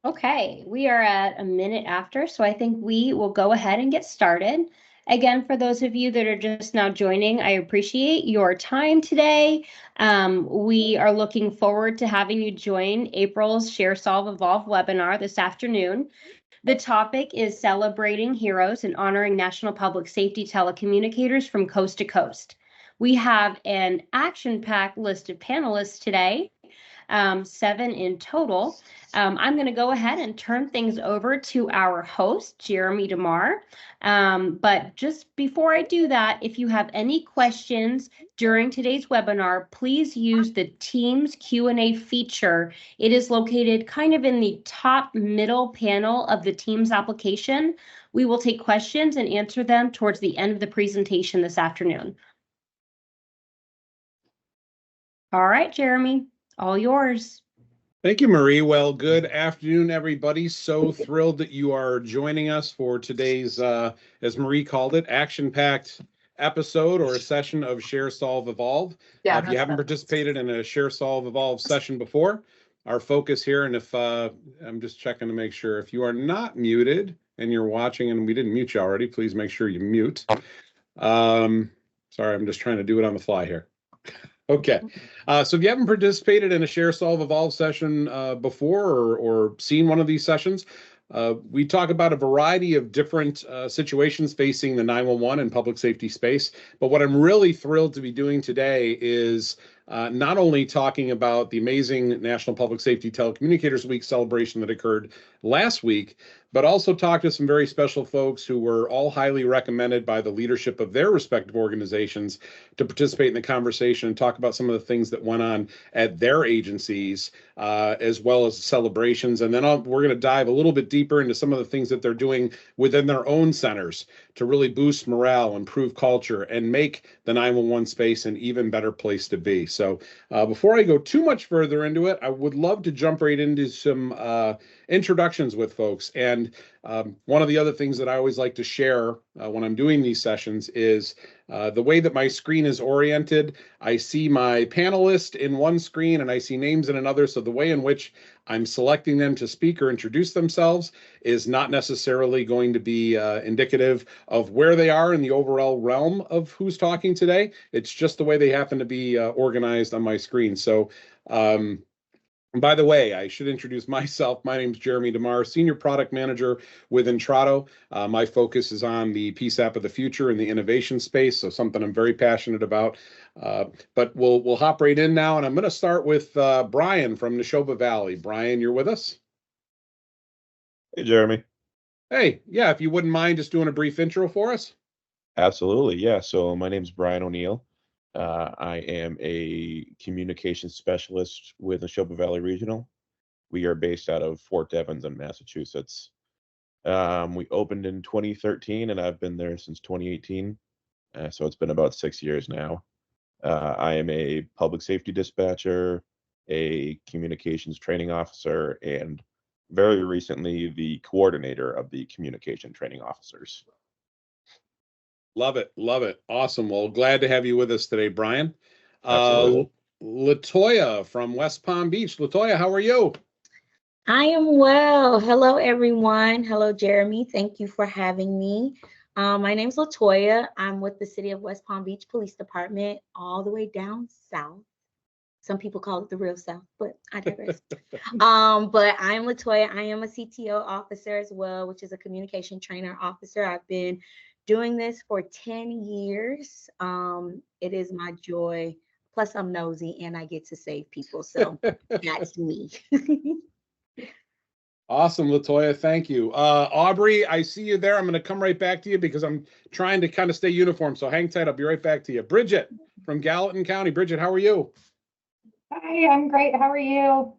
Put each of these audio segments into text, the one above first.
Okay, we are at a minute after, so I think we will go ahead and get started. Again, for those of you that are just now joining, I appreciate your time today. We are looking forward to having you join April's Share, Solve, Evolve webinar this afternoon. The topic is celebrating heroes and honoring National Public Safety Telecommunicators from coast to coast. We have an action-packed list of panelists today, 7 in total. I'm going to go ahead and turn things over to our host, Jeremy DeMar. But just before I do that, if you have any questions during today's webinar, please use the Teams Q&A feature. It is located kind of in the top middle panel of the Teams application. We will take questions and answer them towards the end of the presentation this afternoon. All right, Jeremy, all yours. Thank you, Marie. Well, good afternoon, everybody. So thrilled that you are joining us for today's, as Marie called it, action-packed episode or a session of Share, Solve, Evolve. Yeah, if you haven't participated in a Share, Solve, Evolve session before, our focus here, and if I'm just checking to make sure, if you are not muted and you're watching and we didn't mute you already, please make sure you mute. Sorry, I'm just trying to do it on the fly here. Okay, so if you haven't participated in a Share, Solve, Evolve session before or seen one of these sessions, we talk about a variety of different situations facing the 911 and public safety space. But what I'm really thrilled to be doing today is not only talking about the amazing National Public Safety Telecommunicators Week celebration that occurred last week, but also talk to some very special folks who were all highly recommended by the leadership of their respective organizations to participate in the conversation and talk about some of the things that went on at their agencies, as well as celebrations. And then we're going to dive a little bit deeper into some of the things that they're doing within their own centers to really boost morale, improve culture, and make the 911 space an even better place to be. So before I go too much further into it, I would love to jump right into some introductions with folks. And one of the other things that I always like to share when I'm doing these sessions is the way that my screen is oriented. I see my panelist in one screen and I see names in another. So the way in which I'm selecting them to speak or introduce themselves is not necessarily going to be indicative of where they are in the overall realm of who's talking today. It's just the way they happen to be organized on my screen. So and by the way, I should introduce myself. My name is Jeremy DeMar, Senior Product Manager with Intrado. My focus is on the PSAP of the future in the innovation space, so something I'm very passionate about. But we'll hop right in now, and I'm going to start with Brian from Neshoba Valley. Brian, you're with us? Hey, Jeremy. Hey, yeah, if you wouldn't mind just doing a brief intro for us. Absolutely, yeah. So my name is Brian O'Neill. I am a communications specialist with Neshoba Valley Regional. We are based out of Fort Evans in Massachusetts. We opened in 2013, and I've been there since 2018. So it's been about 6 years now. I am a public safety dispatcher, a communications training officer, and very recently the coordinator of the communication training officers. Love it. Love it. Awesome. Well, glad to have you with us today, Brian. Latoya from West Palm Beach. Latoya, how are you? I am well. Hello, everyone. Hello, Jeremy. Thank you for having me. My name is Latoya. I'm with the City of West Palm Beach Police Department, all the way down south. Some people call it the real South, but I digress. But I'm Latoya. I am a CTO officer as well, which is a communication trainer officer. I've been doing this for 10 years. It is my joy. Plus, I'm nosy and I get to save people. So that's me. Awesome, Latoya. Thank you. Aubrey, I see you there. I'm going to come right back to you because I'm trying to kind of stay uniform. So hang tight. I'll be right back to you. Bridget from Gallatin County. Bridget, how are you? Hi, I'm great. How are you?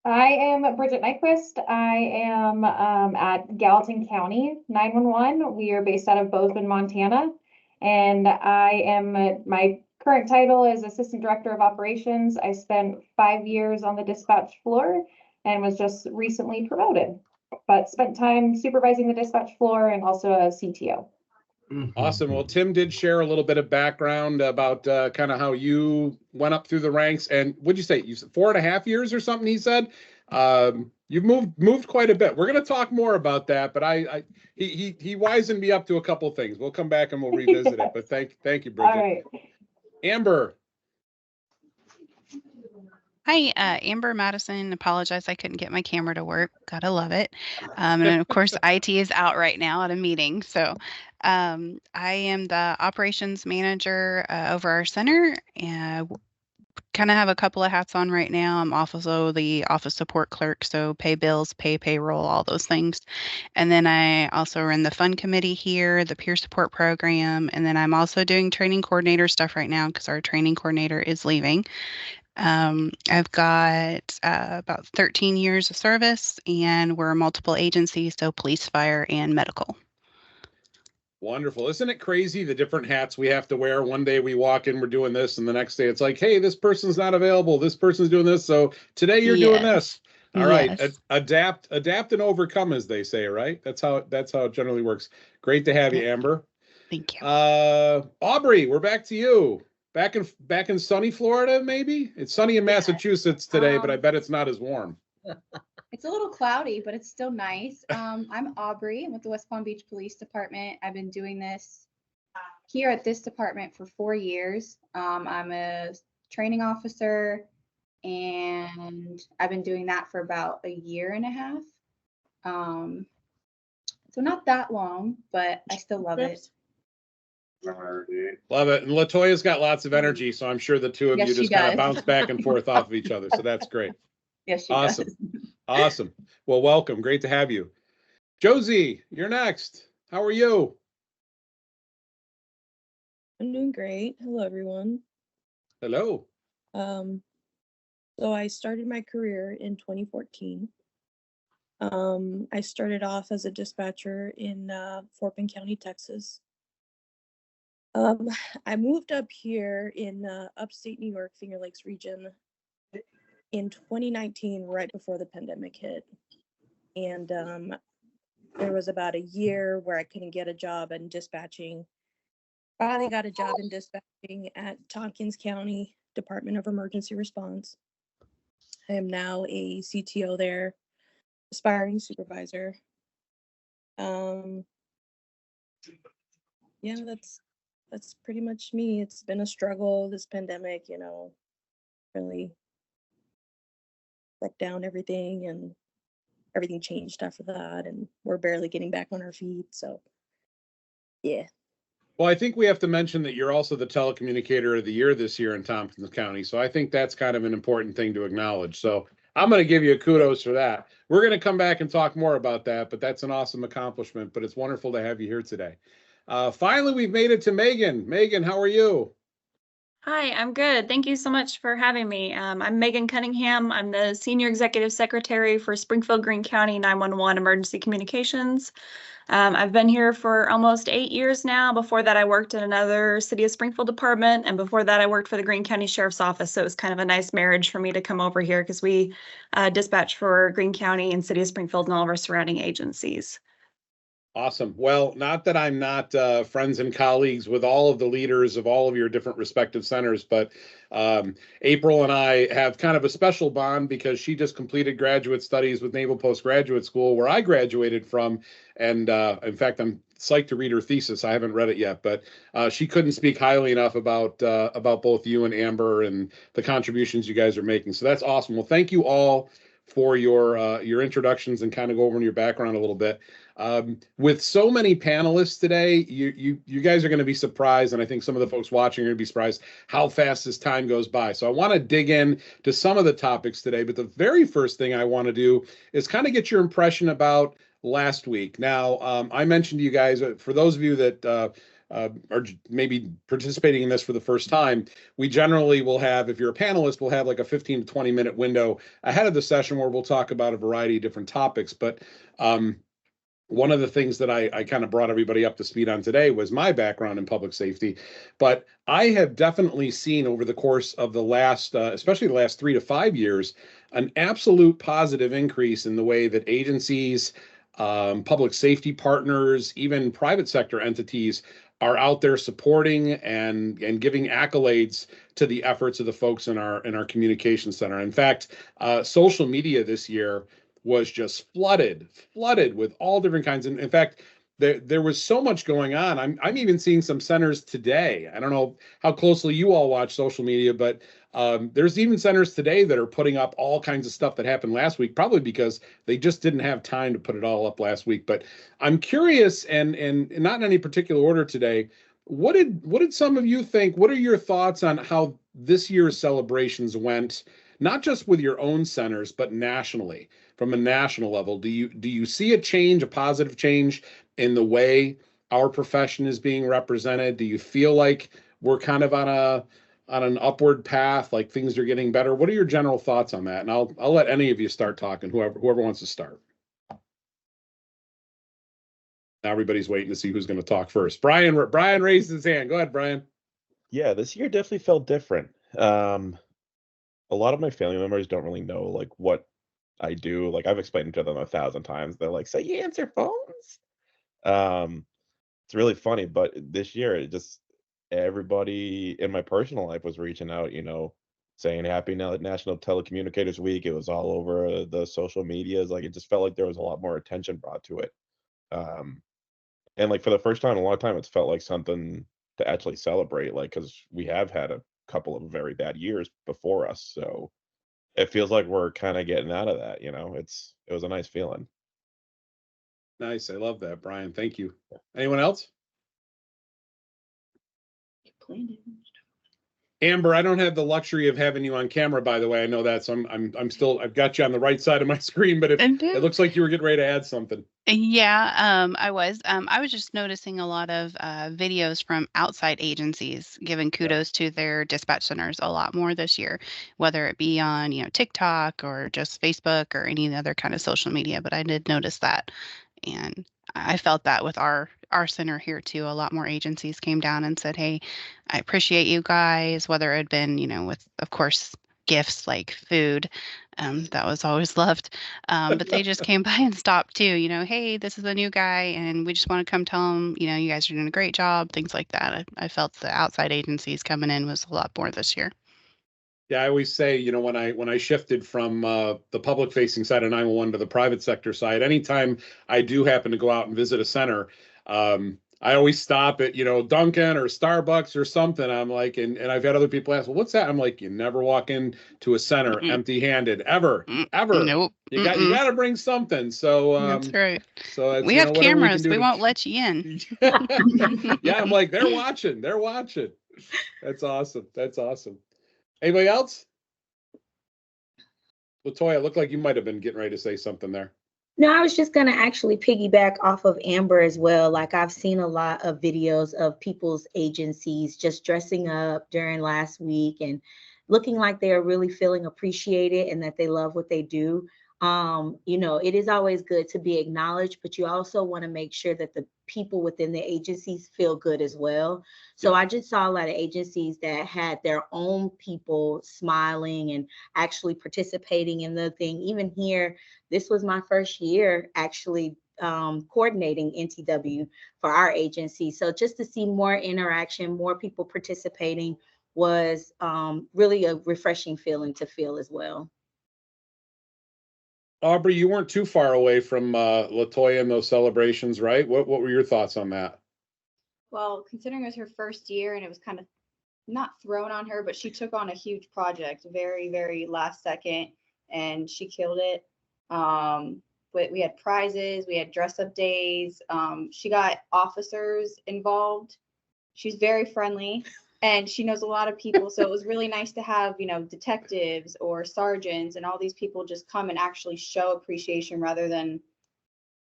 I am Bridget Nyquist. I am at Gallatin County 911. We are based out of Bozeman, Montana. And I am, my current title is Assistant Director of Operations. I spent 5 years on the dispatch floor and was just recently promoted, but spent time supervising the dispatch floor and also a CTO. Awesome. Well, Tim did share a little bit of background about kind of how you went up through the ranks. And what'd you say? You said 4.5 years or something, he said. You've moved quite a bit. We're going to talk more about that, but he wisened me up to a couple things. We'll come back and we'll revisit it. But thank you, Bridget. All right. Amber. Hi, Amber Madison. Apologize, I couldn't get my camera to work. Gotta love it. And of course, IT is out right now at a meeting. So I am the operations manager over our center, and kind of have a couple of hats on right now. I'm also the office support clerk, so pay bills, payroll, all those things. And then I also run the fund committee here, the peer support program, and then I'm also doing training coordinator stuff right now because our training coordinator is leaving. I've got about 13 years of service, and we're multiple agencies, so police, fire, and medical. Wonderful. Isn't it crazy the different hats we have to wear? One day we walk in, we're doing this, and the next day it's like, hey, this person's not available. This person's doing this. So today you're doing this. All right. Yes. Adapt and overcome, as they say, right? That's how it generally works. Great to have you, Amber. Thank you. Aubrey, we're back to you. Back in sunny Florida, maybe? It's sunny in Massachusetts today, but I bet it's not as warm. It's a little cloudy, but it's still nice. I'm Aubrey. I'm with the West Palm Beach Police Department. I've been doing this here at this department for 4 years. I'm a training officer, and I've been doing that for about 1.5 years. So not that long, but I still love it. Love it. And LaToya's got lots of energy, so I'm sure the two of Yes, you she just kind of does. bounce back and forth off of each other. So that's great. Yes, she Awesome. does. Awesome. Well, welcome. Great to have you. Josie, you're next. How are you? I'm doing great. Hello, everyone. Hello. So I started my career in 2014. I started off as a dispatcher in Fort Bend County, Texas. I moved up here in upstate New York, Finger Lakes region in 2019, right before the pandemic hit. And there was about 1 year where I couldn't get a job in dispatching. Finally got a job in dispatching at Tompkins County Department of Emergency Response. I am now a CTO there, aspiring supervisor. Yeah, that's pretty much me. It's been a struggle, this pandemic, really let down everything, and everything changed after that, and we're barely getting back on our feet. So yeah. Well, I think we have to mention that you're also the telecommunicator of the year this year in Tompkins County. So I think that's kind of an important thing to acknowledge. So I'm going to give you a kudos for that. We're going to come back and talk more about that, but that's an awesome accomplishment. But it's wonderful to have you here today. Finally, we've made it to Megan. Megan, how are you? Hi, I'm good. Thank you so much for having me. I'm Megan Cunningham. I'm the Senior Executive Secretary for Springfield-Greene County 911 Emergency Communications. I've been here for almost 8 years now. Before that, I worked in another City of Springfield department, and before that, I worked for the Greene County Sheriff's Office. So it was kind of a nice marriage for me to come over here because we dispatch for Greene County and City of Springfield and all of our surrounding agencies. Awesome. Well, not that I'm not friends and colleagues with all of the leaders of all of your different respective centers, but April and I have kind of a special bond because she just completed graduate studies with Naval Postgraduate School, where I graduated from. And in fact, I'm psyched to read her thesis. I haven't read it yet, but she couldn't speak highly enough about both you and Amber and the contributions you guys are making. So that's awesome. Well, thank you all for your introductions and kind of go over your background a little bit. With so many panelists today, you guys are going to be surprised, and I think some of the folks watching are going to be surprised how fast this time goes by. So I want to dig in to some of the topics today, but the very first thing I want to do is kind of get your impression about last week. Now, I mentioned to you guys, for those of you that are maybe participating in this for the first time, we generally will have, if you're a panelist, we'll have like a 15 to 20 minute window ahead of the session where we'll talk about a variety of different topics. But one of the things that I kind of brought everybody up to speed on today was my background in public safety. But I have definitely seen over the course of the last, especially the last 3 to 5 years, an absolute positive increase in the way that agencies, public safety partners, even private sector entities are out there supporting and giving accolades to the efforts of the folks in our communication center. In fact, social media this year was just flooded with all different kinds. And in fact, there was so much going on. I'm even seeing some centers today. I don't know how closely you all watch social media, but there's even centers today that are putting up all kinds of stuff that happened last week, probably because they just didn't have time to put it all up last week. But I'm curious, and not in any particular order today, what did some of you think? What are your thoughts on how this year's celebrations went, not just with your own centers, but nationally, from a national level? Do you see a change, a positive change in the way our profession is being represented? Do you feel like we're kind of on an upward path, like things are getting better? What are your general thoughts on that? And I'll let any of you start talking, whoever wants to start. Now everybody's waiting to see who's going to talk first. Brian raised his hand. Go ahead, Brian. Yeah, this year definitely felt different. A lot of my family members don't really know like what I do. Like I've explained it to them 1,000 times. They're like, "So you answer phones?" It's really funny, but this year it just everybody in my personal life was reaching out, saying Happy National Telecommunicators Week. It was all over the social medias. Like it just felt like there was a lot more attention brought to it. And like for the first time in a long time, it's felt like something to actually celebrate, like because we have had a couple of very bad years before us. So it feels like we're kind of getting out of that, it was a nice feeling. Nice. I love that, Brian. Thank you. Anyone else? Amber, I don't have the luxury of having you on camera, by the way. I know that, so I'm still, I've got you on the right side of my screen, but it looks like you were getting ready to add something. Yeah, I was just noticing a lot of videos from outside agencies giving kudos to their dispatch centers a lot more this year, whether it be on, TikTok or just Facebook or any other kind of social media. But I did notice that, and I felt that with our center here too. A lot more agencies came down and said, "Hey, I appreciate you guys," whether it had been, with, of course, gifts like food. That was always loved. But they just came by and stopped too, "Hey, this is a new guy and we just want to come tell him, you guys are doing a great job," things like that. I felt the outside agencies coming in was a lot more this year. Yeah, I always say, when I shifted from the public facing side of 911 to the private sector side, anytime I do happen to go out and visit a center, I always stop at, Dunkin' or Starbucks or something. I'm like, and I've had other people ask, "Well, what's that?" I'm like, you never walk into a center empty-handed, ever. Nope. You got to bring something. So that's right. So that's, we have cameras. We won't let you in. Yeah, I'm like, they're watching. That's awesome. Anybody else? Latoya, looked like you might have been getting ready to say something there. No, I was just going to actually piggyback off of Amber as well. Like I've seen a lot of videos of people's agencies just dressing up during last week and looking like they are really feeling appreciated and that they love what they do. It is always good to be acknowledged, but you also want to make sure that the people within the agencies feel good as well. So I just saw a lot of agencies that had their own people smiling and actually participating in the thing. Even here, this was my first year actually coordinating NTW for our agency. So just to see more interaction, more people participating was really a refreshing feeling to feel as well. Aubrey, you weren't too far away from Latoya and those celebrations, right? What were your thoughts on that? Well, considering it was her first year and it was kind of not thrown on her, but she took on a huge project very, very last second and she killed it. But we had prizes, we had dress up days. She got officers involved. She's very friendly. And she knows a lot of people. So it was really nice to have, detectives or sergeants and all these people just come and actually show appreciation rather than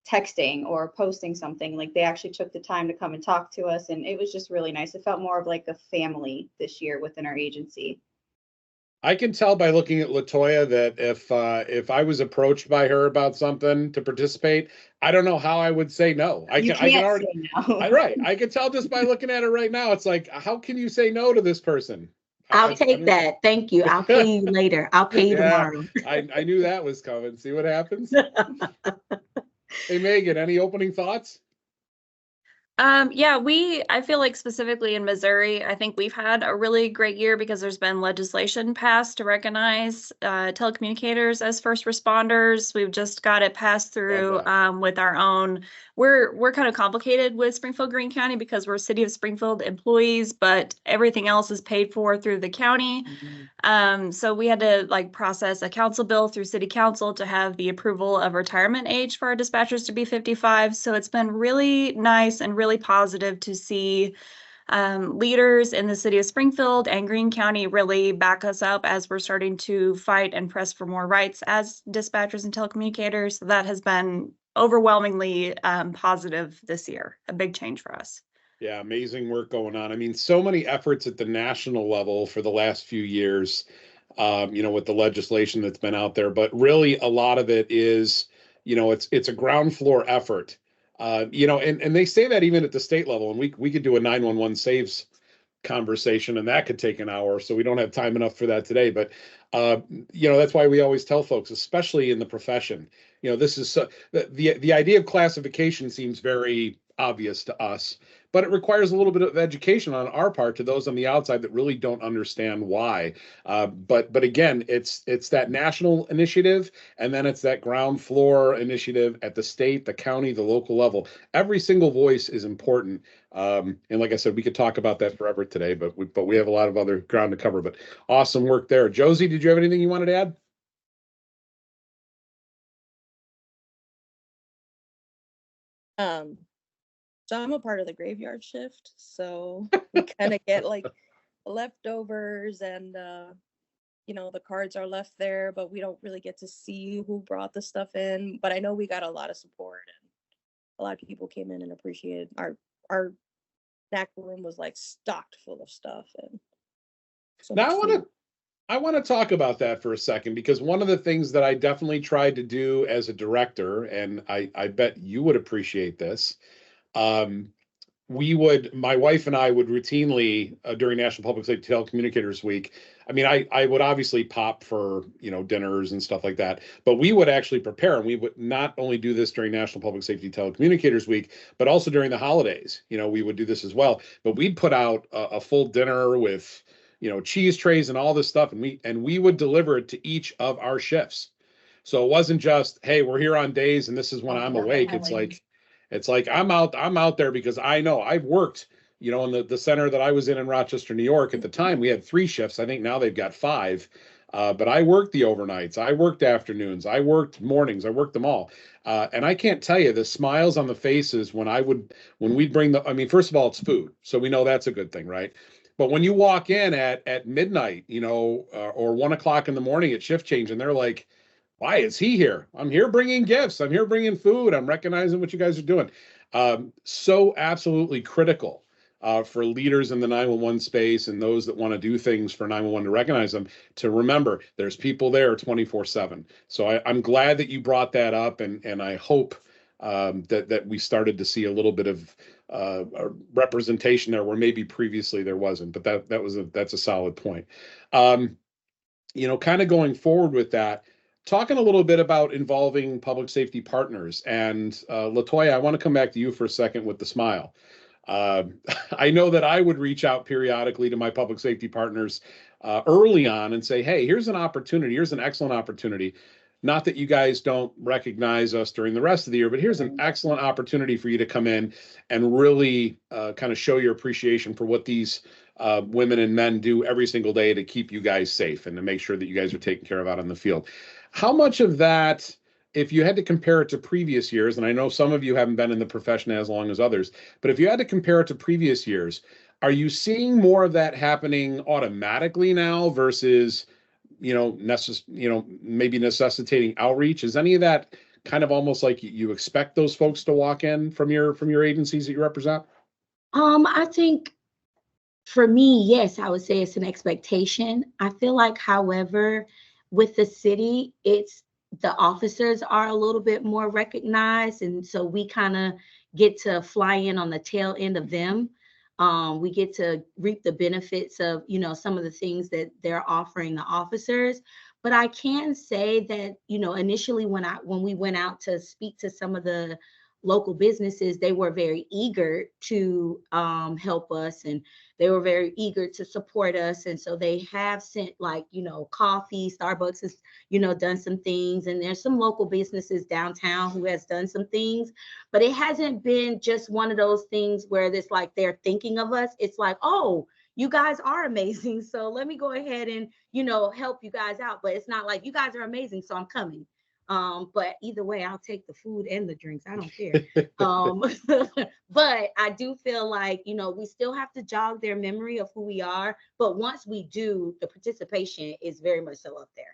texting or posting something. Like they actually took the time to come and talk to us. And it was just really nice. It felt more of like a family this year within our agency. I can tell by looking at Latoya that if I was approached by her about something to participate, I don't know how I would say no. I can already say no. Right. I can tell just by looking at her right now. It's like, how can you say no to this person? I'll take that. Thank you. I'll pay you later. I'll pay you tomorrow. I knew that was coming. See what happens. Hey, Megan, any opening thoughts? Yeah, I feel like specifically in Missouri, I think we've had a really great year because there's been legislation passed to recognize telecommunicators as first responders. We've just got it passed through with our own. We're kind of complicated with Springfield Greene County because we're City of Springfield employees, but everything else is paid for through the county. So we had to like process a council bill through city council to have the approval of retirement age for our dispatchers to be 55. So it's been really nice and really positive to see leaders in the city of Springfield and Greene County really back us up as we're starting to fight and press for more rights as dispatchers and telecommunicators. So that has been overwhelmingly positive this year, a big change for us. Yeah, amazing work going on. I mean, so many efforts at the national level for the last few years, with the legislation that's been out there, but really a lot of it is, it's a ground floor effort. And they say that even at the state level, and we could do a 911 saves conversation, and that could take an hour, so we don't have time enough for that today. But that's why we always tell folks, especially in the profession, this is the idea of classification seems very obvious to us, but it requires a little bit of education on our part to those on the outside that really don't understand why. But again, it's that national initiative, and then it's that ground floor initiative at the state, the county, the local level. Every single voice is important. And like I said, we could talk about that forever today, but we have a lot of other ground to cover. But awesome work there. Josie, did you have anything you wanted to add? So I'm a part of the graveyard shift, so we kind of get like leftovers, and the cards are left there, but we don't really get to see who brought the stuff in. But I know we got a lot of support, and a lot of people came in and appreciated our snack room was like stocked full of stuff. And so now I want to talk about that for a second, because one of the things that I definitely tried to do as a director, and I bet you would appreciate this, my wife and I would routinely during National Public Safety Telecommunicators Week, I mean, I would obviously pop for, dinners and stuff like that, but we would actually prepare, and we would not only do this during National Public Safety Telecommunicators Week, but also during the holidays. We would do this as well, but we'd put out a full dinner with, cheese trays and all this stuff, and we would deliver it to each of our shifts. So it wasn't just, hey, we're here on days and this is when I'm awake. It's like I'm out there because I know I've worked, in the center that I was in Rochester, New York. At the time, we had 3 shifts. I think now they've got 5. But I worked the overnights. I worked afternoons. I worked mornings. I worked them all. And I can't tell you the smiles on the faces when we'd bring first of all, it's food. So we know that's a good thing, right? But when you walk in at midnight, or 1 o'clock in the morning at shift change, and they're like, why is he here? I'm here bringing gifts. I'm here bringing food. I'm recognizing what you guys are doing. So absolutely critical for leaders in the 911 space and those that want to do things for 911 to recognize them, to remember there's people there 24/7. So I'm glad that you brought that up, and I hope that we started to see a little bit of representation there where maybe previously there wasn't. But that's a solid point. Kind of going forward with that, talking a little bit about involving public safety partners. And LaToya, I want to come back to you for a second with the smile. I know that I would reach out periodically to my public safety partners early on and say, hey, here's an opportunity. Here's an excellent opportunity. Not that you guys don't recognize us during the rest of the year, but here's an excellent opportunity for you to come in and really kind of show your appreciation for what these women and men do every single day to keep you guys safe and to make sure that you guys are taken care of out on the field. How much of that, if you had to compare it to previous years, and I know some of you haven't been in the profession as long as others, but if you had to compare it to previous years, are you seeing more of that happening automatically now versus, maybe necessitating outreach? Is any of that kind of almost like you expect those folks to walk in from your agencies that you represent? I think for me, yes, I would say it's an expectation. I feel like, however, with the city, the officers are a little bit more recognized, and so we kind of get to fly in on the tail end of them. We get to reap the benefits of, some of the things that they're offering the officers. But I can say that, initially when we went out to speak to some of the local businesses, they were very eager to help us, and they were very eager to support us. And so they have sent, like, coffee. Starbucks has, done some things, and there's some local businesses downtown who has done some things, but it hasn't been just one of those things where it's like they're thinking of us. It's like, oh, you guys are amazing, so let me go ahead and, help you guys out. But it's not like, you guys are amazing, so I'm coming. But either way, I'll take the food and the drinks. I don't care. But I do feel like, we still have to jog their memory of who we are. But once we do, the participation is very much so up there.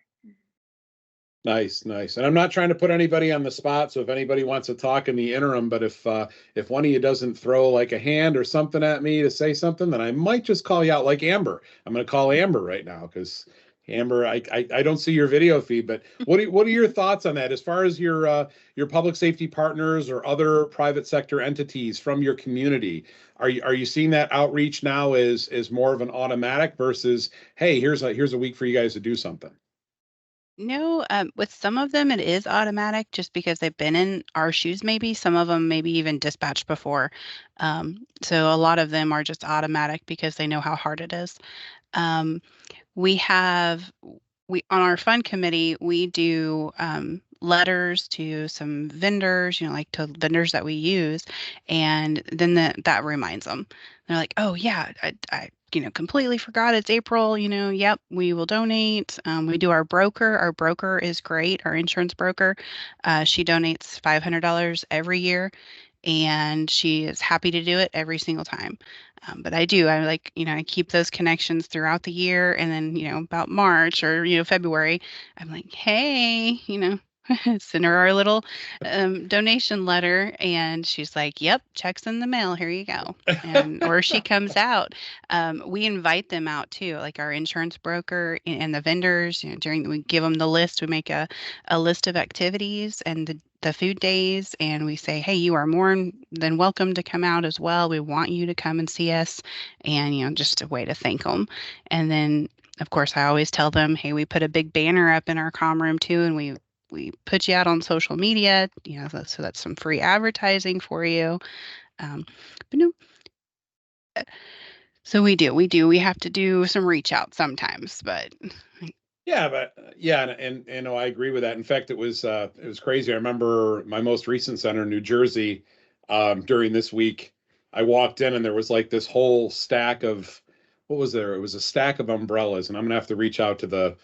Nice. And I'm not trying to put anybody on the spot, so if anybody wants to talk in the interim, but if one of you doesn't throw like a hand or something at me to say something, then I might just call you out, like Amber. I'm going to call Amber right now, because Amber, I don't see your video feed, but what are your thoughts on that as far as your public safety partners or other private sector entities from your community? Are you seeing that outreach now as more of an automatic versus, hey, here's a week for you guys to do something? No, with some of them, it is automatic just because they've been in our shoes, maybe. Some of them maybe even dispatched before. So a lot of them are just automatic because they know how hard it is. We on our fund committee, we do letters to some vendors, like to vendors that we use, and then that reminds them. They're like, oh yeah, I completely forgot it's April, yep, we will donate. We do our broker. Our broker is great, our insurance broker. She donates $500 every year, and she is happy to do it every single time. But I keep those connections throughout the year. And then, about March or, February, I'm like, hey, send her our little donation letter. And she's like, yep, check's in the mail. Here you go. Or she comes out. We invite them out too, like our insurance broker and the vendors. We give them the list. We make a list of activities and the food days, and we say, hey, you are more than welcome to come out as well. We want you to come and see us, and just a way to thank them. And then, of course, I always tell them, hey, we put a big banner up in our comm room too, and we put you out on social media, so that's some free advertising for you. So we have to do some reach out sometimes, but and I agree with that. In fact, it was crazy. I remember my most recent center in New Jersey. During this week, I walked in and there was like this whole stack of, what was there? It was a stack of umbrellas, and I'm gonna have to reach out to the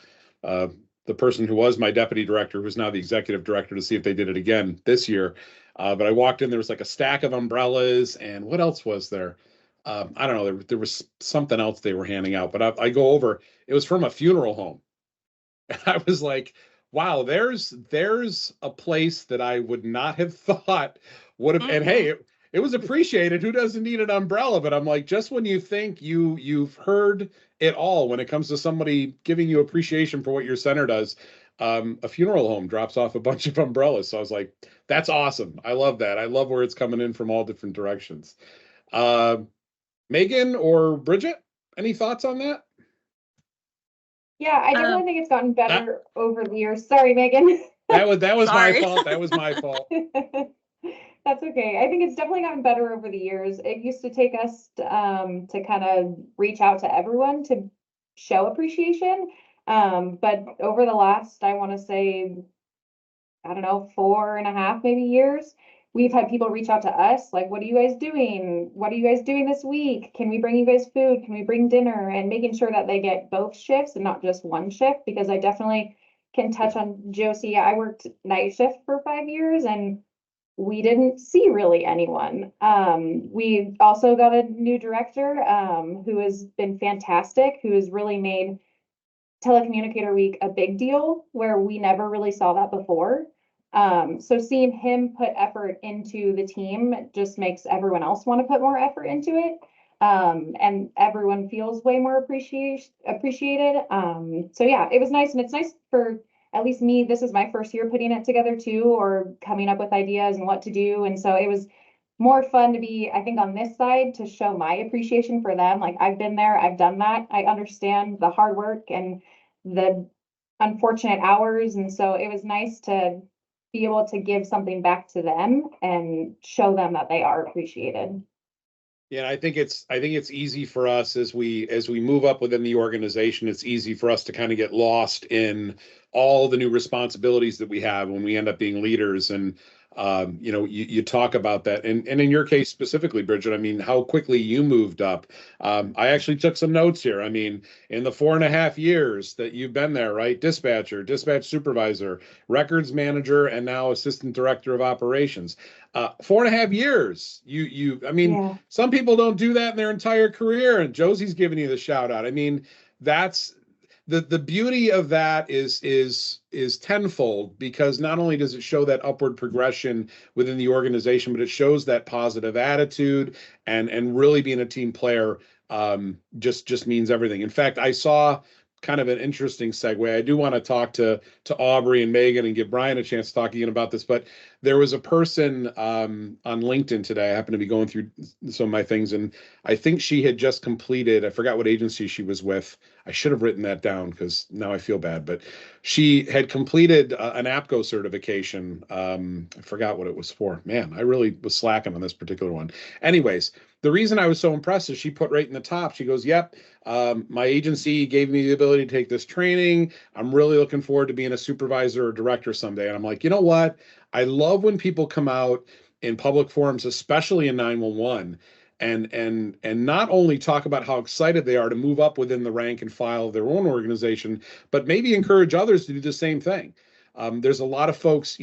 person who was my deputy director, who's now the executive director, to see if they did it again this year. But I walked in, there was like a stack of umbrellas, and what else was there? I don't know. There was something else they were handing out, but I go over. It was from a funeral home. I was like, wow, there's a place that I would not have thought would have, and hey, it was appreciated. Who doesn't need an umbrella? But I'm like, just when you think you've heard it all when it comes to somebody giving you appreciation for what your center does, a funeral home drops off a bunch of umbrellas. So I was like, that's awesome. I love that. I love where it's coming in from all different directions. Megan or Bridget, any thoughts on that? Yeah, I definitely think it's gotten better over the years. Sorry, Megan. That was my fault. That was my fault. That's okay. I think it's definitely gotten better over the years. It used to take us to kind of reach out to everyone to show appreciation. But over the last, I want to say, I don't know, 4.5 maybe years, we've had people reach out to us like, what are you guys doing? What are you guys doing this week? Can we bring you guys food? Can we bring dinner? And making sure that they get both shifts and not just one shift, because I definitely can touch on Josie. I worked night shift for 5 years and we didn't see really anyone. We also got a new director who has been fantastic, who has really made Telecommunicator Week a big deal where we never really saw that before. So seeing him put effort into the team just makes everyone else want to put more effort into it. And everyone feels way more appreciated. So yeah, it was nice. And it's nice for at least me. This is my first year putting it together too, or coming up with ideas and what to do. And so it was more fun to be, I think, on this side to show my appreciation for them. Like, I've been there, I've done that. I understand the hard work and the unfortunate hours. And so it was nice to be able to give something back to them and show them that they are appreciated. Yeah, I think it's easy for us as we move up within the organization. It's easy for us to kind of get lost in all the new responsibilities that we have when we end up being leaders. And you talk about that, and in your case specifically, Bridget, I mean, how quickly you moved up. I actually took some notes here. I mean, in the 4.5 years that you've been there, right? Dispatcher, dispatch supervisor, records manager, and now assistant director of operations. 4.5 years. I mean, Yeah. some people don't do that in their entire career, and Josie's giving you the shout out. I mean, that's the beauty of that is tenfold, because not only does it show that upward progression within the organization, but it shows that positive attitude, and really being a team player just means everything. In fact, I saw kind of an interesting segue. I do want to talk to Aubrey and Megan and give Brian a chance to talk again about this, but there was a person on LinkedIn today. I happened to be going through some of my things, and I think she had just completed, I forgot what agency she was with. I should have written that down because now I feel bad, but she had completed an APCO certification. I forgot what it was for. Man, I really was slacking on this particular one. Anyways, the reason I was so impressed is she put right in the top, she goes, yep, my agency gave me the ability to take this training. I'm really looking forward to being a supervisor or director someday. And I'm like, you know what? I love when people come out in public forums, especially in 911, and not only talk about how excited they are to move up within the rank and file of their own organization, but maybe encourage others to do the same thing. There's a lot of folks,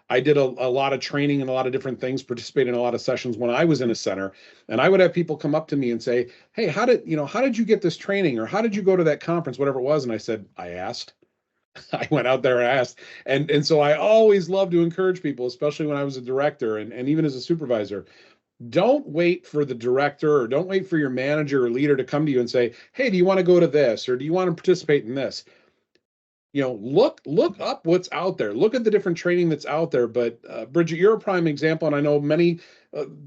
I did a lot of training and a lot of different things, participated in a lot of sessions when I was in a center, and I would have people come up to me and say, hey, how did you get this training, or how did you go to that conference, whatever it was? And I said, I asked. I went out there and asked. And so I always love to encourage people, especially when I was a director and even as a supervisor. Don't wait for the director, or don't wait for your manager or leader to come to you and say, hey, do you want to go to this, or do you want to participate in this? Look up what's out there. Look at the different training that's out there. But Bridget, you're a prime example, and I know many,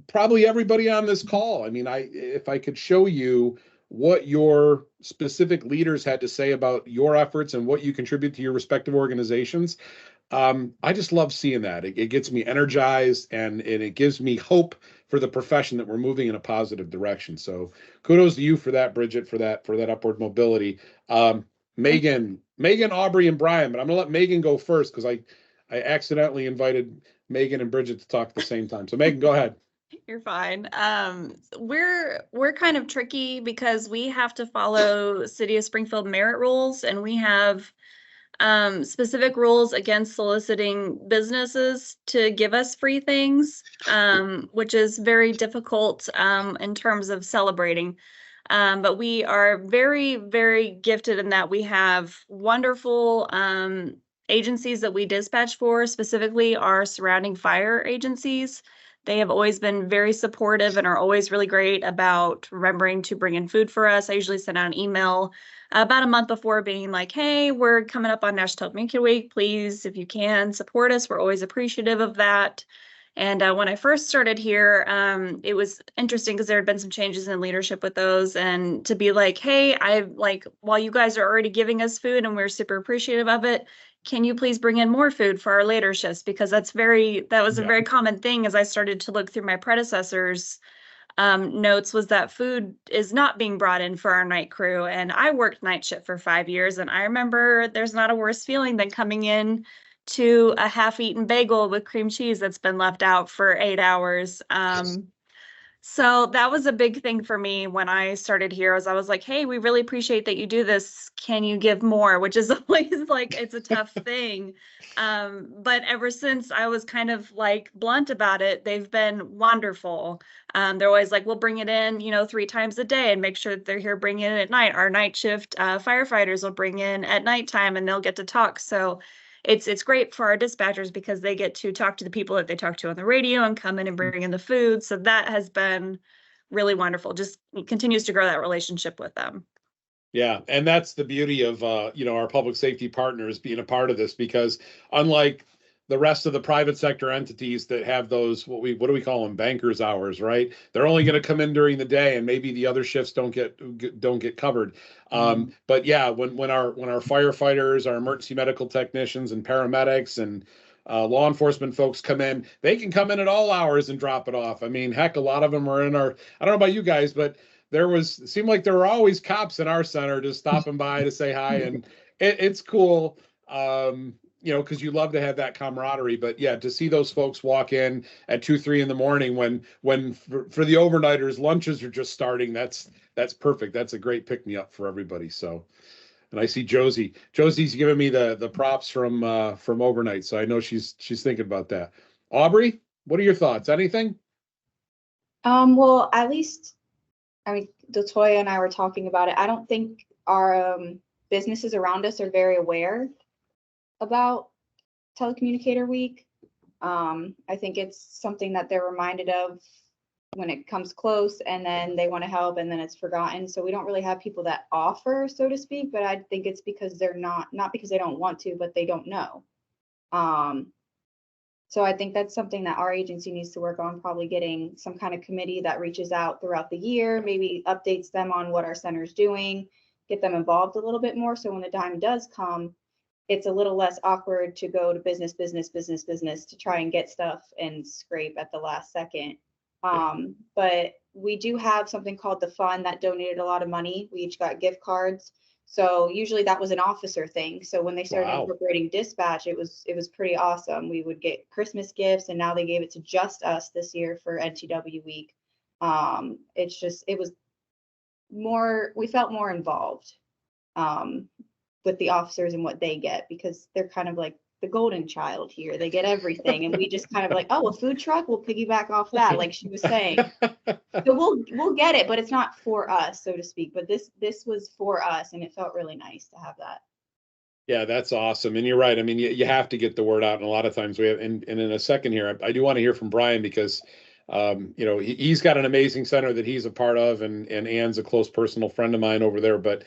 probably everybody on this call. I mean, if I could show you what your specific leaders had to say about your efforts and what you contribute to your respective organizations, I just love seeing that. It gets me energized, and it gives me hope for the profession that we're moving in a positive direction. So kudos to you for that, Bridget, for that upward mobility. Megan, Aubrey, and Brian, but I'm gonna let Megan go first because I accidentally invited Megan and Bridget to talk at the same time. So Megan, go ahead. You're fine. We're kind of tricky because we have to follow City of Springfield merit rules, and we have specific rules against soliciting businesses to give us free things, which is very difficult in terms of celebrating. But we are very, very gifted in that we have wonderful agencies that we dispatch for, specifically our surrounding fire agencies. They have always been very supportive and are always really great about remembering to bring in food for us. I usually send out an email about a month before being like, hey, we're coming up on National Telecommunicators Week. Please, if you can, support us. We're always appreciative of that. And when I first started here, it was interesting because there had been some changes in leadership with those, and to be like, hey, while you guys are already giving us food and we're super appreciative of it, can you please bring in more food for our later shifts? Because that was a very common thing as I started to look through my predecessors' notes, was that food is not being brought in for our night crew. And I worked night shift for 5 years, and I remember there's not a worse feeling than coming in to a half-eaten bagel with cream cheese that's been left out for 8 hours. So that was a big thing for me when I started here. I was like, hey, we really appreciate that you do this. Can you give more? Which is always like, it's a tough thing. But ever since I was kind of like blunt about it, they've been wonderful. They're always like, we'll bring it in, 3 times a day and make sure that they're here bringing it at night. Our night shift firefighters will bring in at nighttime and they'll get to talk. So it's great for our dispatchers because they get to talk to the people that they talk to on the radio and come in and bring in the food. So that has been really wonderful. Just continues to grow that relationship with them. Yeah, and that's the beauty of our public safety partners being a part of this, because unlike the rest of the private sector entities that have those, what do we call them, bankers hours, right? They're only going to come in during the day, and maybe the other shifts don't get covered. But yeah, when our firefighters, our emergency medical technicians, and paramedics, and law enforcement folks come in, they can come in at all hours and drop it off. I mean, heck, a lot of them are in our, I don't know about you guys, but it seemed like there were always cops in our center just stopping by to say hi. And it's cool. Because you love to have that camaraderie, but yeah, to see those folks walk in at 2, 3 in the morning when for the overnighters, lunches are just starting. That's perfect. That's a great pick me up for everybody. So, and I see Josie's giving me the props from overnight. So I know she's thinking about that. Aubrey, what are your thoughts? Anything? Well, at least, I mean, Latoya and I were talking about it. I don't think our businesses around us are very aware about Telecommunicator Week. I think it's something that they're reminded of when it comes close, and then they want to help, and then it's forgotten. So we don't really have people that offer, so to speak, but I think it's because they're not because they don't want to, but they don't know. So I think that's something that our agency needs to work on, probably getting some kind of committee that reaches out throughout the year, maybe updates them on what our center's doing, get them involved a little bit more. So when the time does come, it's a little less awkward to go to business to try and get stuff and scrape at the last second. But we do have something called the fund that donated a lot of money. We each got gift cards. So usually that was an officer thing. So when they started incorporating dispatch, it was pretty awesome. We would get Christmas gifts, and now they gave it to just us this year for NTW week. It was more, we felt more involved with the officers and what they get, because they're kind of like the golden child here. They get everything, and we just kind of like, oh, a food truck, we'll piggyback off that, like she was saying. So we'll get it, but it's not for us, so to speak. But this was for us, and it felt really nice to have that. Yeah, that's awesome. And you're right. I mean, you have to get the word out. And a lot of times we have, and in a second here, I do want to hear from Brian, because he's got an amazing center that he's a part of, and Ann's a close personal friend of mine over there. But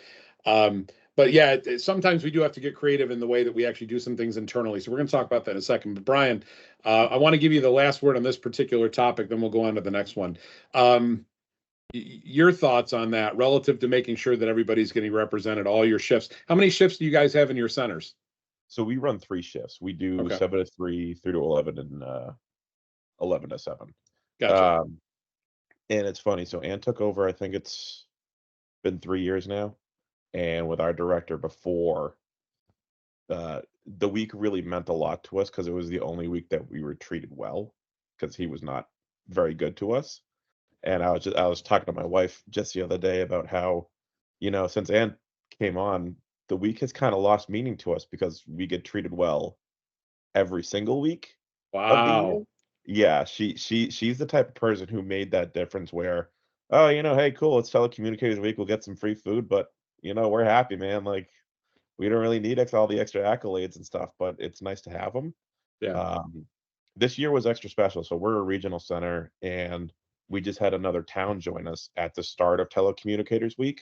yeah, sometimes we do have to get creative in the way that we actually do some things internally. So we're going to talk about that in a second. But Brian, I want to give you the last word on this particular topic, then we'll go on to the next one. Your thoughts on that relative to making sure that everybody's getting represented, all your shifts. How many shifts do you guys have in your centers? So we run 3 shifts. We do 7 to 3, 3 to 11, and 11 to 7. Gotcha. And it's funny. So Ann took over, I think it's been 3 years now. And with our director before, the week really meant a lot to us, because it was the only week that we were treated well, because he was not very good to us. And I was talking to my wife just the other day about how, since Ann came on, the week has kind of lost meaning to us, because we get treated well every single week. Wow. Yeah, she's the type of person who made that difference where, oh, hey, cool, it's Telecommunicators Week, we'll get some free food, but we're happy, man. Like, we don't really need all the extra accolades and stuff, but it's nice to have them. Yeah. This year was extra special. So we're a regional center, and we just had another town join us at the start of Telecommunicators Week.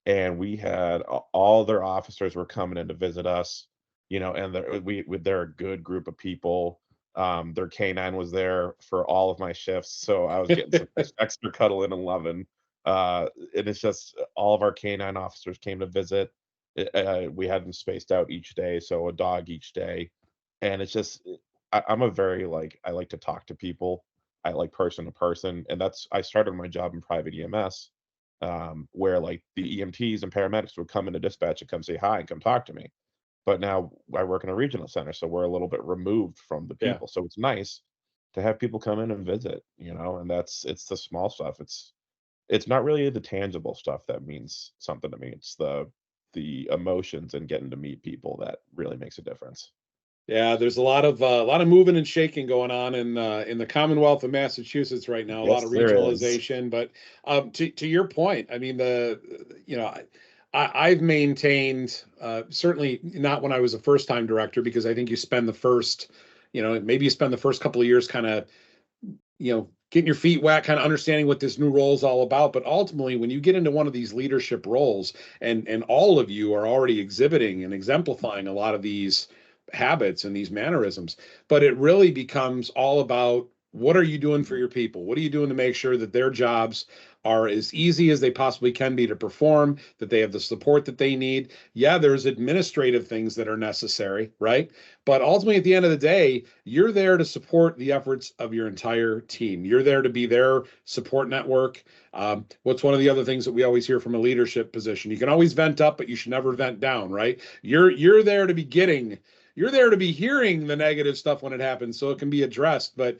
And we had all their officers were coming in to visit us, and they're a good group of people. Their K9 was there for all of my shifts. So I was getting some extra cuddling and loving. And it's just all of our K9 officers came to visit. We had them spaced out each day, so a dog each day. And it's just, I'm a very, I like to talk to people. I like person to person. And I started my job in private EMS, where the EMTs and paramedics would come into dispatch and come say hi and come talk to me. But now I work in a regional center, so we're a little bit removed from the people. So it's nice to have people come in and visit, and it's the small stuff. It's not really the tangible stuff that means something to me. It's the emotions and getting to meet people that really makes a difference. Yeah, there's a lot of moving and shaking going on in the Commonwealth of Massachusetts right now. A lot of regionalization, but to your point, I mean, I've maintained, certainly not when I was a first-time director, because I think you spend the first, maybe you spend the first couple of years kind of, getting your feet wet, kind of understanding what this new role is all about. But ultimately, when you get into one of these leadership roles, and all of you are already exhibiting and exemplifying a lot of these habits and these mannerisms, but it really becomes all about what are you doing for your people? What are you doing to make sure that their jobs are as easy as they possibly can be to perform, that they have the support that they need? Yeah, there's administrative things that are necessary, right? But ultimately, at the end of the day, you're there to support the efforts of your entire team. You're there to be their support network. What's one of the other things that we always hear from a leadership position? You can always vent up, but you should never vent down, right? You're there to be you're there to be hearing the negative stuff when it happens so it can be addressed. But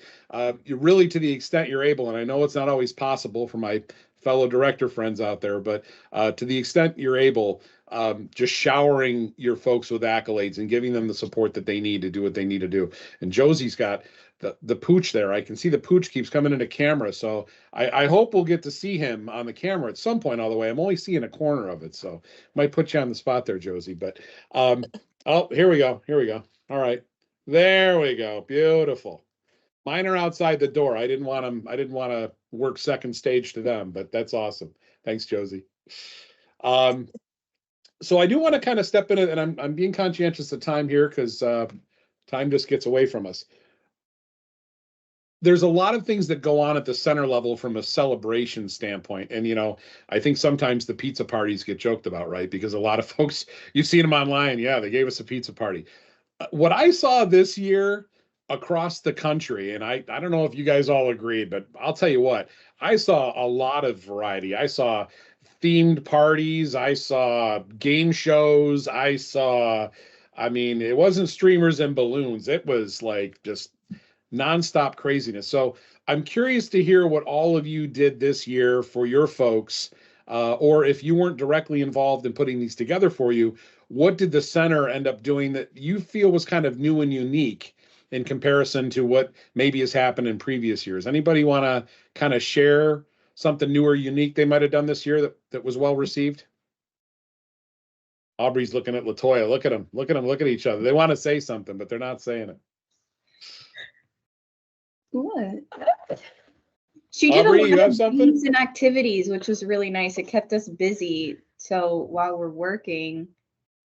you really, to the extent you're able, and I know it's not always possible for my fellow director friends out there, but to the extent you're able, just showering your folks with accolades and giving them the support that they need to do what they need to do. And Josie's got the pooch there. I can see the pooch keeps coming into camera. So I hope we'll get to see him on the camera at some point all the way. I'm only seeing a corner of it. So might put you on the spot there, Josie. But oh, here we go. Here we go. All right. There we go. Beautiful. Mine are outside the door. I didn't want to work second stage to them, but that's awesome. Thanks, Josie. So I do want to kind of step in it, and I'm being conscientious of time here because time just gets away from us. There's a lot of things that go on at the center level from a celebration standpoint. And, you know, I think sometimes the pizza parties get joked about, right? Because a lot of folks, you've seen them online. Yeah, they gave us a pizza party. What I saw this year across the country, and I don't know if you guys all agreed, but I'll tell you what, I saw a lot of variety. I saw themed parties. I saw game shows. I mean, it wasn't streamers and balloons. It was like just nonstop craziness. So I'm curious to hear what all of you did this year for your folks, or if you weren't directly involved in putting these together for you, what did the center end up doing that you feel was kind of new and unique in comparison to what maybe has happened in previous years? Anybody want to kind of share something new or unique they might have done this year that was well received? Aubrey's looking at LaToya. Look at them. Look at them. Look at each other. They want to say something, but they're not saying it. What? She did Aubrey, a you lot have of something? games and activities, which was really nice. It kept us busy. So while we're working,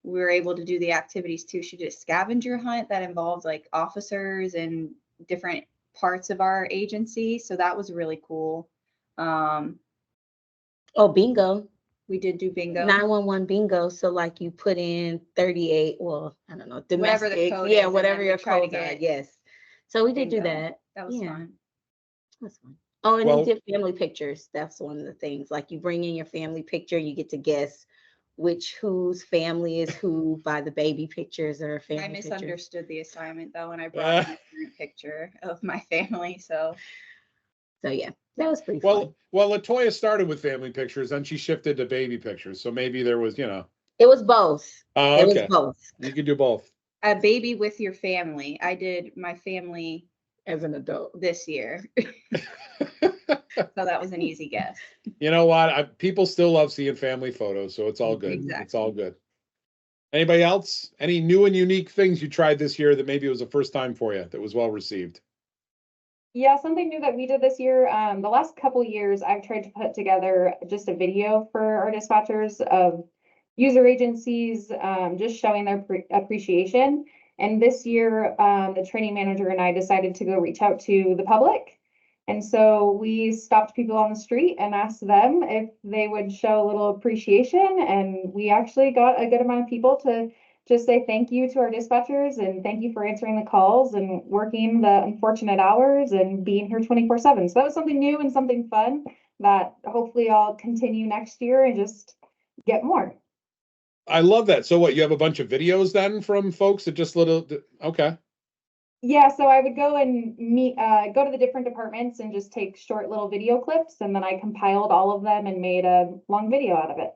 we were able to do the activities too. She did a scavenger hunt that involved like officers and different parts of our agency. So that was really cool. Oh, bingo. We did do bingo. 911 bingo. So like you put in 38, well, I don't know, Whatever the domestic. code Yeah, is, and whatever then your we try to codes are. get Yes. So we did do bingo. that. That was Yeah. fun. That's fun. Oh, and Well- we did family pictures. That's one of the things. Like you bring in your family picture, you get to guess whose family is who by the baby pictures or family I pictures. misunderstood the assignment though, and I brought in a different picture of my family. So yeah, that was pretty fun. Well, LaToya started with family pictures, then she shifted to baby pictures. So maybe there was, you know. It was both. Oh, It okay. was both. You could do both. a baby with your family. I did my family As an adult. this year. So that was an easy guess. You know what? People still love seeing family photos, so it's all good. Exactly. It's all good. Anybody else? Any new and unique things you tried this year that maybe it was the first time for you that was well received? Yeah, something new that we did this year, the last couple years, I've tried to put together just a video for our dispatchers of user agencies, just showing their appreciation. And this year, the training manager and I decided to go reach out to the public. And so we stopped people on the street and asked them if they would show a little appreciation. And we actually got a good amount of people to just say thank you to our dispatchers and thank you for answering the calls and working the unfortunate hours and being here 24/7. So that was something new and something fun that hopefully I'll continue next year and just get more. I love that. So what, you have a bunch of videos then from folks that just okay. Yeah, so I would go and go to the different departments and just take short little video clips, and then I compiled all of them and made a long video out of it.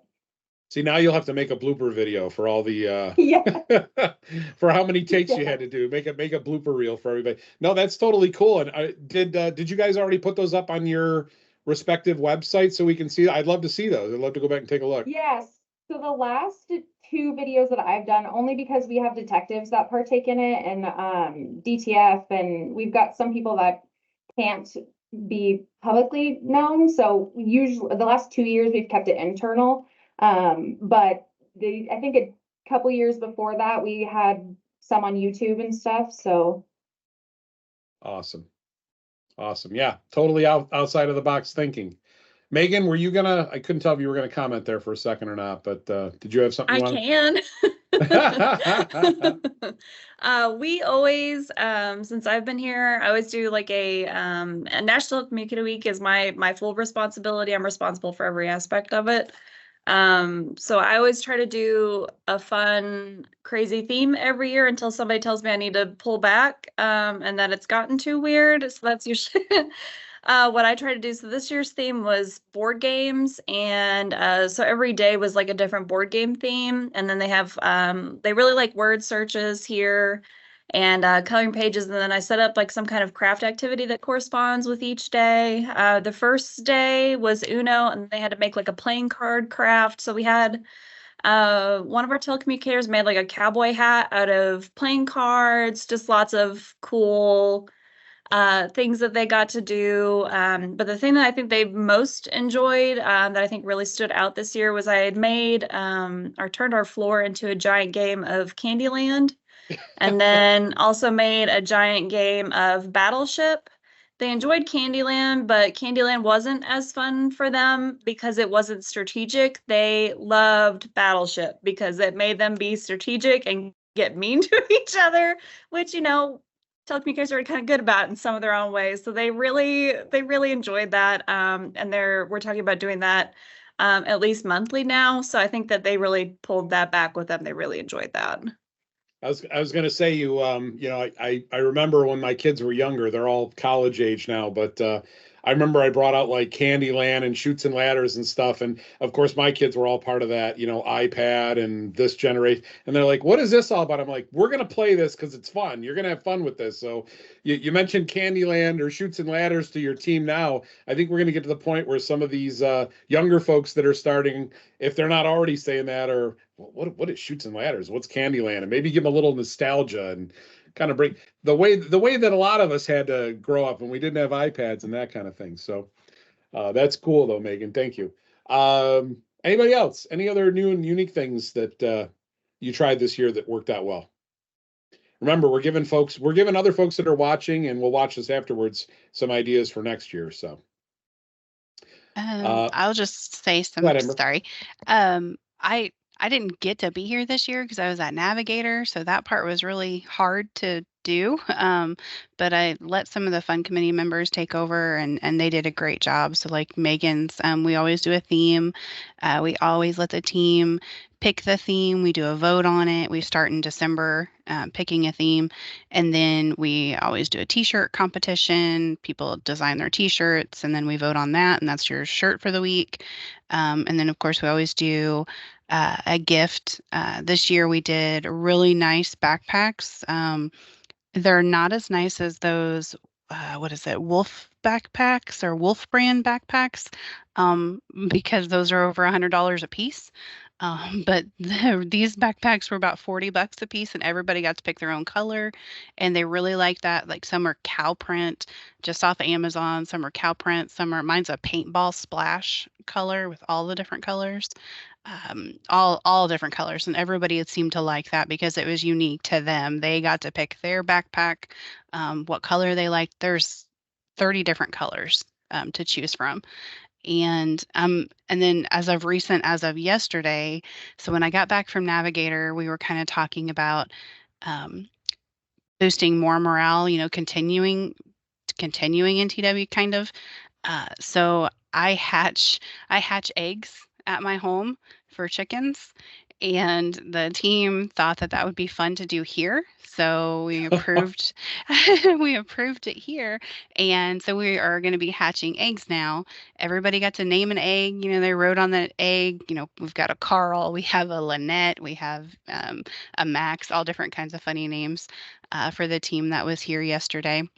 See, now you'll have to make a blooper video for all the Yeah. for how many takes you had to do. Make a blooper reel for everybody. No, that's totally cool. And did you guys already put those up on your respective websites so we can see? I'd love to see those. I'd love to go back and take a look. Yes. So the last two videos that I've done, only because we have detectives that partake in it and DTF, and we've got some people that can't be publicly known. So usually the last 2 years we've kept it internal. But I think a couple years before that we had some on YouTube and stuff. So Awesome. Awesome. Yeah, totally outside of the box thinking. Megan, were you gonna, I couldn't tell if you were gonna comment there for a second or not, but did you have something I you wanted? can. We always, since I've been here, I always do like a National Communicator Week is my full responsibility. I'm responsible for every aspect of it. So I always try to do a fun, crazy theme every year until somebody tells me I need to pull back, and that it's gotten too weird. So that's usually what I try to do. So this year's theme was board games, and so every day was like a different board game theme. And then they have they really like word searches here and coloring pages. And then I set up like some kind of craft activity that corresponds with each day. The first day was Uno, and they had to make like a playing card craft. So we had one of our telecommunicators made like a cowboy hat out of playing cards, just lots of cool things that they got to do. But the thing that I think they most enjoyed, that I think really stood out this year, was I had made or turned our floor into a giant game of Candyland, and then also made a giant game of Battleship. They enjoyed Candyland, but Candyland wasn't as fun for them because it wasn't strategic. They loved Battleship because it made them be strategic and get mean to each other, which, telecommunicators are kind of good about in some of their own ways. So they really enjoyed that. And we're talking about doing that at least monthly now. So I think that they really pulled that back with them. They really enjoyed that. I was going to say I remember when my kids were younger, they're all college age now, but I remember I brought out like Candyland and Chutes and Ladders and stuff. And of course, my kids were all part of that, iPad and this generation. And they're like, what is this all about? I'm like, we're going to play this because it's fun. You're going to have fun with this. So you mentioned Candyland or Chutes and Ladders to your team now. I think we're going to get to the point where some of these younger folks that are starting, if they're not already saying that, or what is Chutes and Ladders? What's Candyland? And maybe give them a little nostalgia and kind of bring the way that a lot of us had to grow up when we didn't have iPads and that kind of thing. So that's cool though, Megan. Thank you. Anybody else? Any other new and unique things that you tried this year that worked out well? Remember, we're giving other folks that are watching and will watch this afterwards some ideas for next year. So I'll just say some. Sorry. I didn't get to be here this year because I was at Navigator, so that part was really hard to do. But I let some of the fun committee members take over, and they did a great job. So like Megan's, we always do a theme. We always let the team pick the theme. We do a vote on it. We start in December picking a theme, and then we always do a t-shirt competition. People design their t-shirts, and then we vote on that, and that's your shirt for the week. And then of course we always do a gift. This year we did really nice backpacks. They're not as nice as those, Wolf backpacks or Wolf brand backpacks, because those are over $100 a piece. But these backpacks were about $40 a piece, and everybody got to pick their own color, and they really like that. Like some are cow print, just off of Amazon. Some are cow print. Mine's a paintball splash color with all the different colors, all different colors, and everybody had seemed to like that because it was unique to them. They got to pick their backpack, what color they liked. There's 30 different colors to choose from. And then as of yesterday, so when I got back from Navigator, we were kind of talking about boosting more morale, continuing in TW kind of. So I hatch eggs at my home for chickens, and the team thought that would be fun to do here. So we approved it here. And so we are going to be hatching eggs now. Everybody got to name an egg. They wrote on the egg, we've got a Carl, we have a Lynette, we have a Max, all different kinds of funny names for the team that was here yesterday.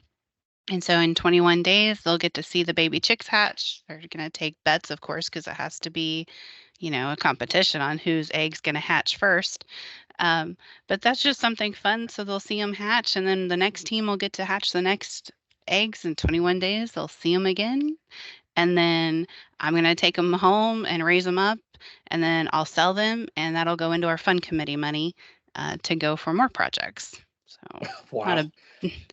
And so in 21 days, they'll get to see the baby chicks hatch. They're going to take bets, of course, because it has to be, a competition on whose egg's going to hatch first. But that's just something fun. So they'll see them hatch, and then the next team will get to hatch the next eggs in 21 days. They'll see them again. And then I'm going to take them home and raise them up, and then I'll sell them, and that'll go into our fund committee money to go for more projects. So Wow. not a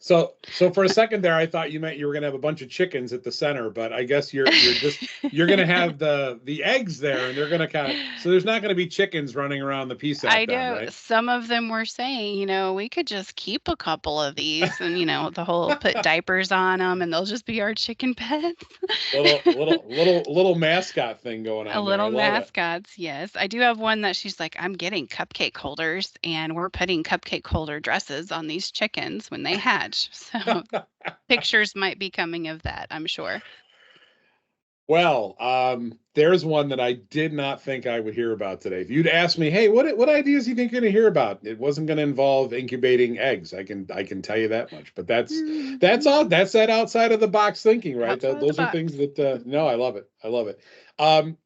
So for a second there, I thought you meant you were going to have a bunch of chickens at the center, but I guess you're going to have the eggs there, and they're going to so there's not going to be chickens running around the PSAP I then, know right? some of them were saying, we could just keep a couple of these and, the whole put diapers on them and they'll just be our chicken pets. little mascot thing going on A little there. I love it. mascots, yes. I do have one that she's like, I'm getting cupcake holders and we're putting cupcake holder dresses on these chickens when they hatch. So pictures might be coming of that, I'm sure. Well, there's one that I did not think I would hear about today. If you'd asked me, hey, what ideas do you think you're going to hear about? It wasn't going to involve incubating eggs. I can tell you that much. But that's all. That's that outside of the box thinking, right? Those are things that no, I love it. I love it. And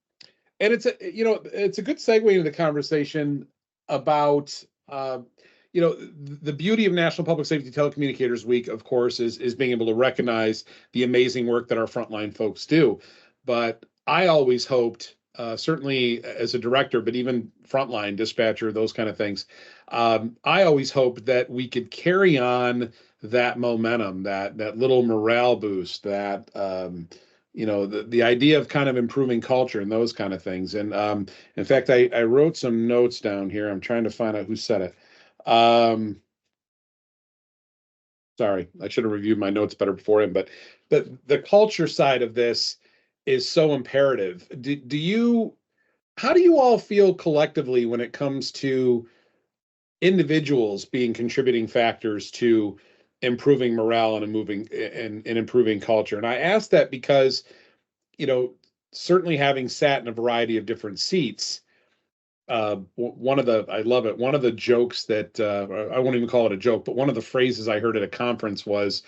it's a good segue into the conversation about the beauty of National Public Safety Telecommunicators Week, of course, is being able to recognize the amazing work that our frontline folks do. But I always hoped, certainly as a director, but even frontline dispatcher, those kind of things, I always hoped that we could carry on that momentum, that little morale boost, that the idea of kind of improving culture and those kind of things. And in fact, I wrote some notes down here. I'm trying to find out who said it. Sorry, I should have reviewed my notes better beforehand, but the culture side of this is so imperative. How do you all feel collectively when it comes to individuals being contributing factors to improving morale and improving culture? And I ask that because, certainly having sat in a variety of different seats, I love it. One of the jokes that I won't even call it a joke, but one of the phrases I heard at a conference was,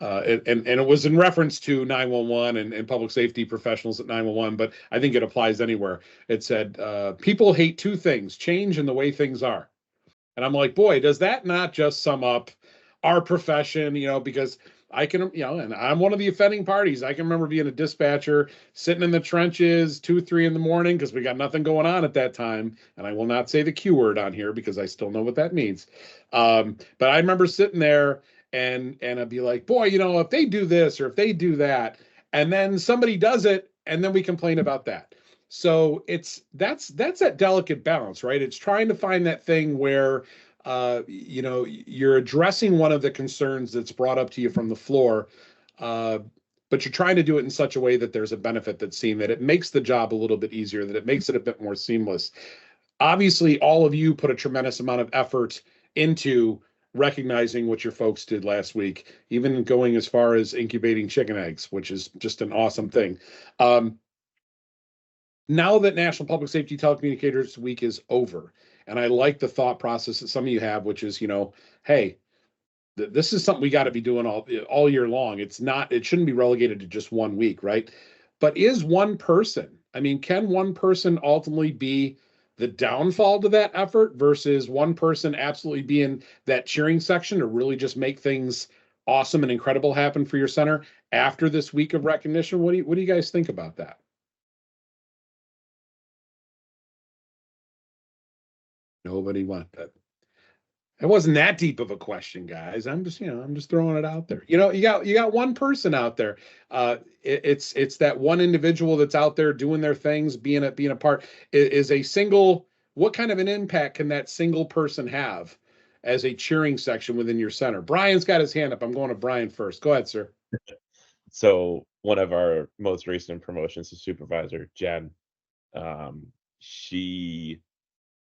and it was in reference to 911 and public safety professionals at 911, but I think it applies anywhere. It said, people hate two things: change and the way things are. And I'm like, boy, does that not just sum up our profession, because I can, and I'm one of the offending parties. I can remember being a dispatcher, sitting in the trenches 2, 3 in the morning because we got nothing going on at that time. And I will not say the Q word on here because I still know what that means. But I remember sitting there and I'd be like, boy, if they do this or if they do that, and then somebody does it, and then we complain about that. So that's that delicate balance, right? It's trying to find that thing where you're addressing one of the concerns that's brought up to you from the floor, but you're trying to do it in such a way that there's a benefit that's seen, that it makes the job a little bit easier, that it makes it a bit more seamless. Obviously, all of you put a tremendous amount of effort into recognizing what your folks did last week, even going as far as incubating chicken eggs, which is just an awesome thing. Now that National Public Safety Telecommunicators Week is over, and I like the thought process that some of you have, which is, hey, this is something we got to be doing all year long. It shouldn't be relegated to just 1 week, right? But is one person, can one person ultimately be the downfall to that effort versus one person absolutely being that cheering section to really just make things awesome and incredible happen for your center after this week of recognition? What do you guys think about that? Nobody wanted that. It wasn't that deep of a question, guys. I'm just throwing it out there. You got one person out there. It's that one individual that's out there doing their things, being a part. Is a single. What kind of an impact can that single person have as a cheering section within your center? Brian's got his hand up. I'm going to Brian first. Go ahead, sir. So one of our most recent promotions to supervisor, Jen, she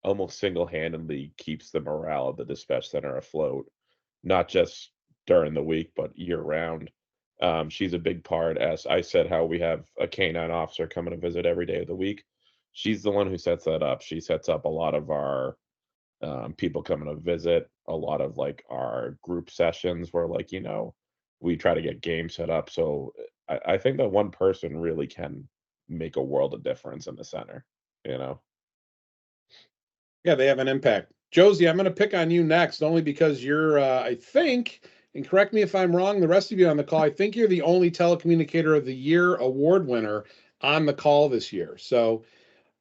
almost single-handedly keeps the morale of the dispatch center afloat, not just during the week, but year-round. She's a big part, as I said, how we have a K-9 officer coming to visit every day of the week. She's the one who sets that up. She sets up a lot of our people coming to visit, a lot of our group sessions where we try to get games set up. So I think that one person really can make a world of difference in the center, Yeah, they have an impact. Josie, I'm going to pick on you next, only because you're, I think, and correct me if I'm wrong, the rest of you on the call, I think you're the only Telecommunicator of the Year award winner on the call this year. So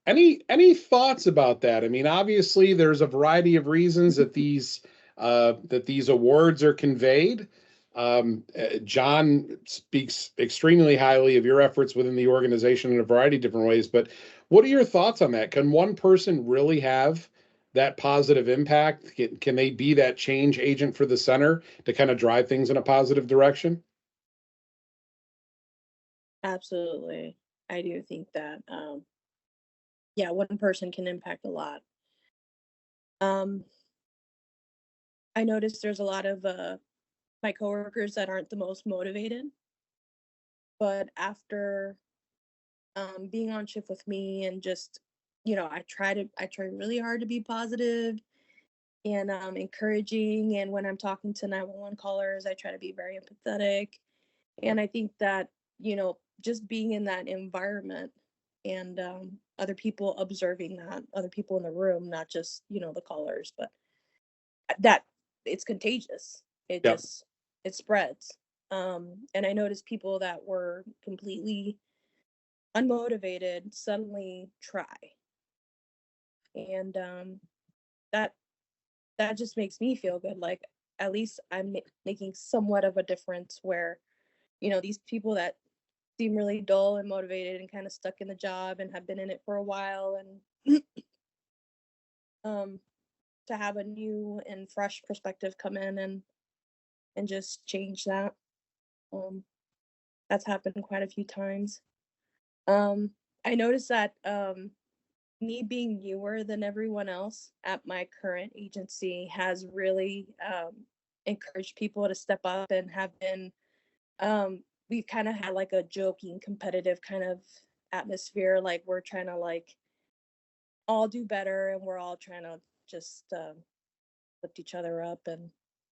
any thoughts about that? Obviously, there's a variety of reasons that these that these awards are conveyed. John speaks extremely highly of your efforts within the organization in a variety of different ways, but what are your thoughts on that? Can one person really have that positive impact? Can they be that change agent for the center to kind of drive things in a positive direction? Absolutely. I do think that, yeah, one person can impact a lot. I noticed there's a lot of my coworkers that aren't the most motivated, but after being on shift with me and just, I try really hard to be positive and encouraging. And when I'm talking to 911 callers, I try to be very empathetic. And I think that, just being in that environment and other people observing that, other people in the room, not just, the callers, but that it's contagious. It Yep. just, it spreads. And I noticed people that were completely unmotivated suddenly try. And that just makes me feel good. Like, at least I'm making somewhat of a difference where, these people that seem really dull and motivated and kind of stuck in the job and have been in it for a while, and to have a new and fresh perspective come in and just change that. That's happened quite a few times. I noticed that me being newer than everyone else at my current agency has really encouraged people to step up and have been, we've kind of had like a joking, competitive kind of atmosphere. Like, we're trying to like all do better, and we're all trying to just lift each other up. And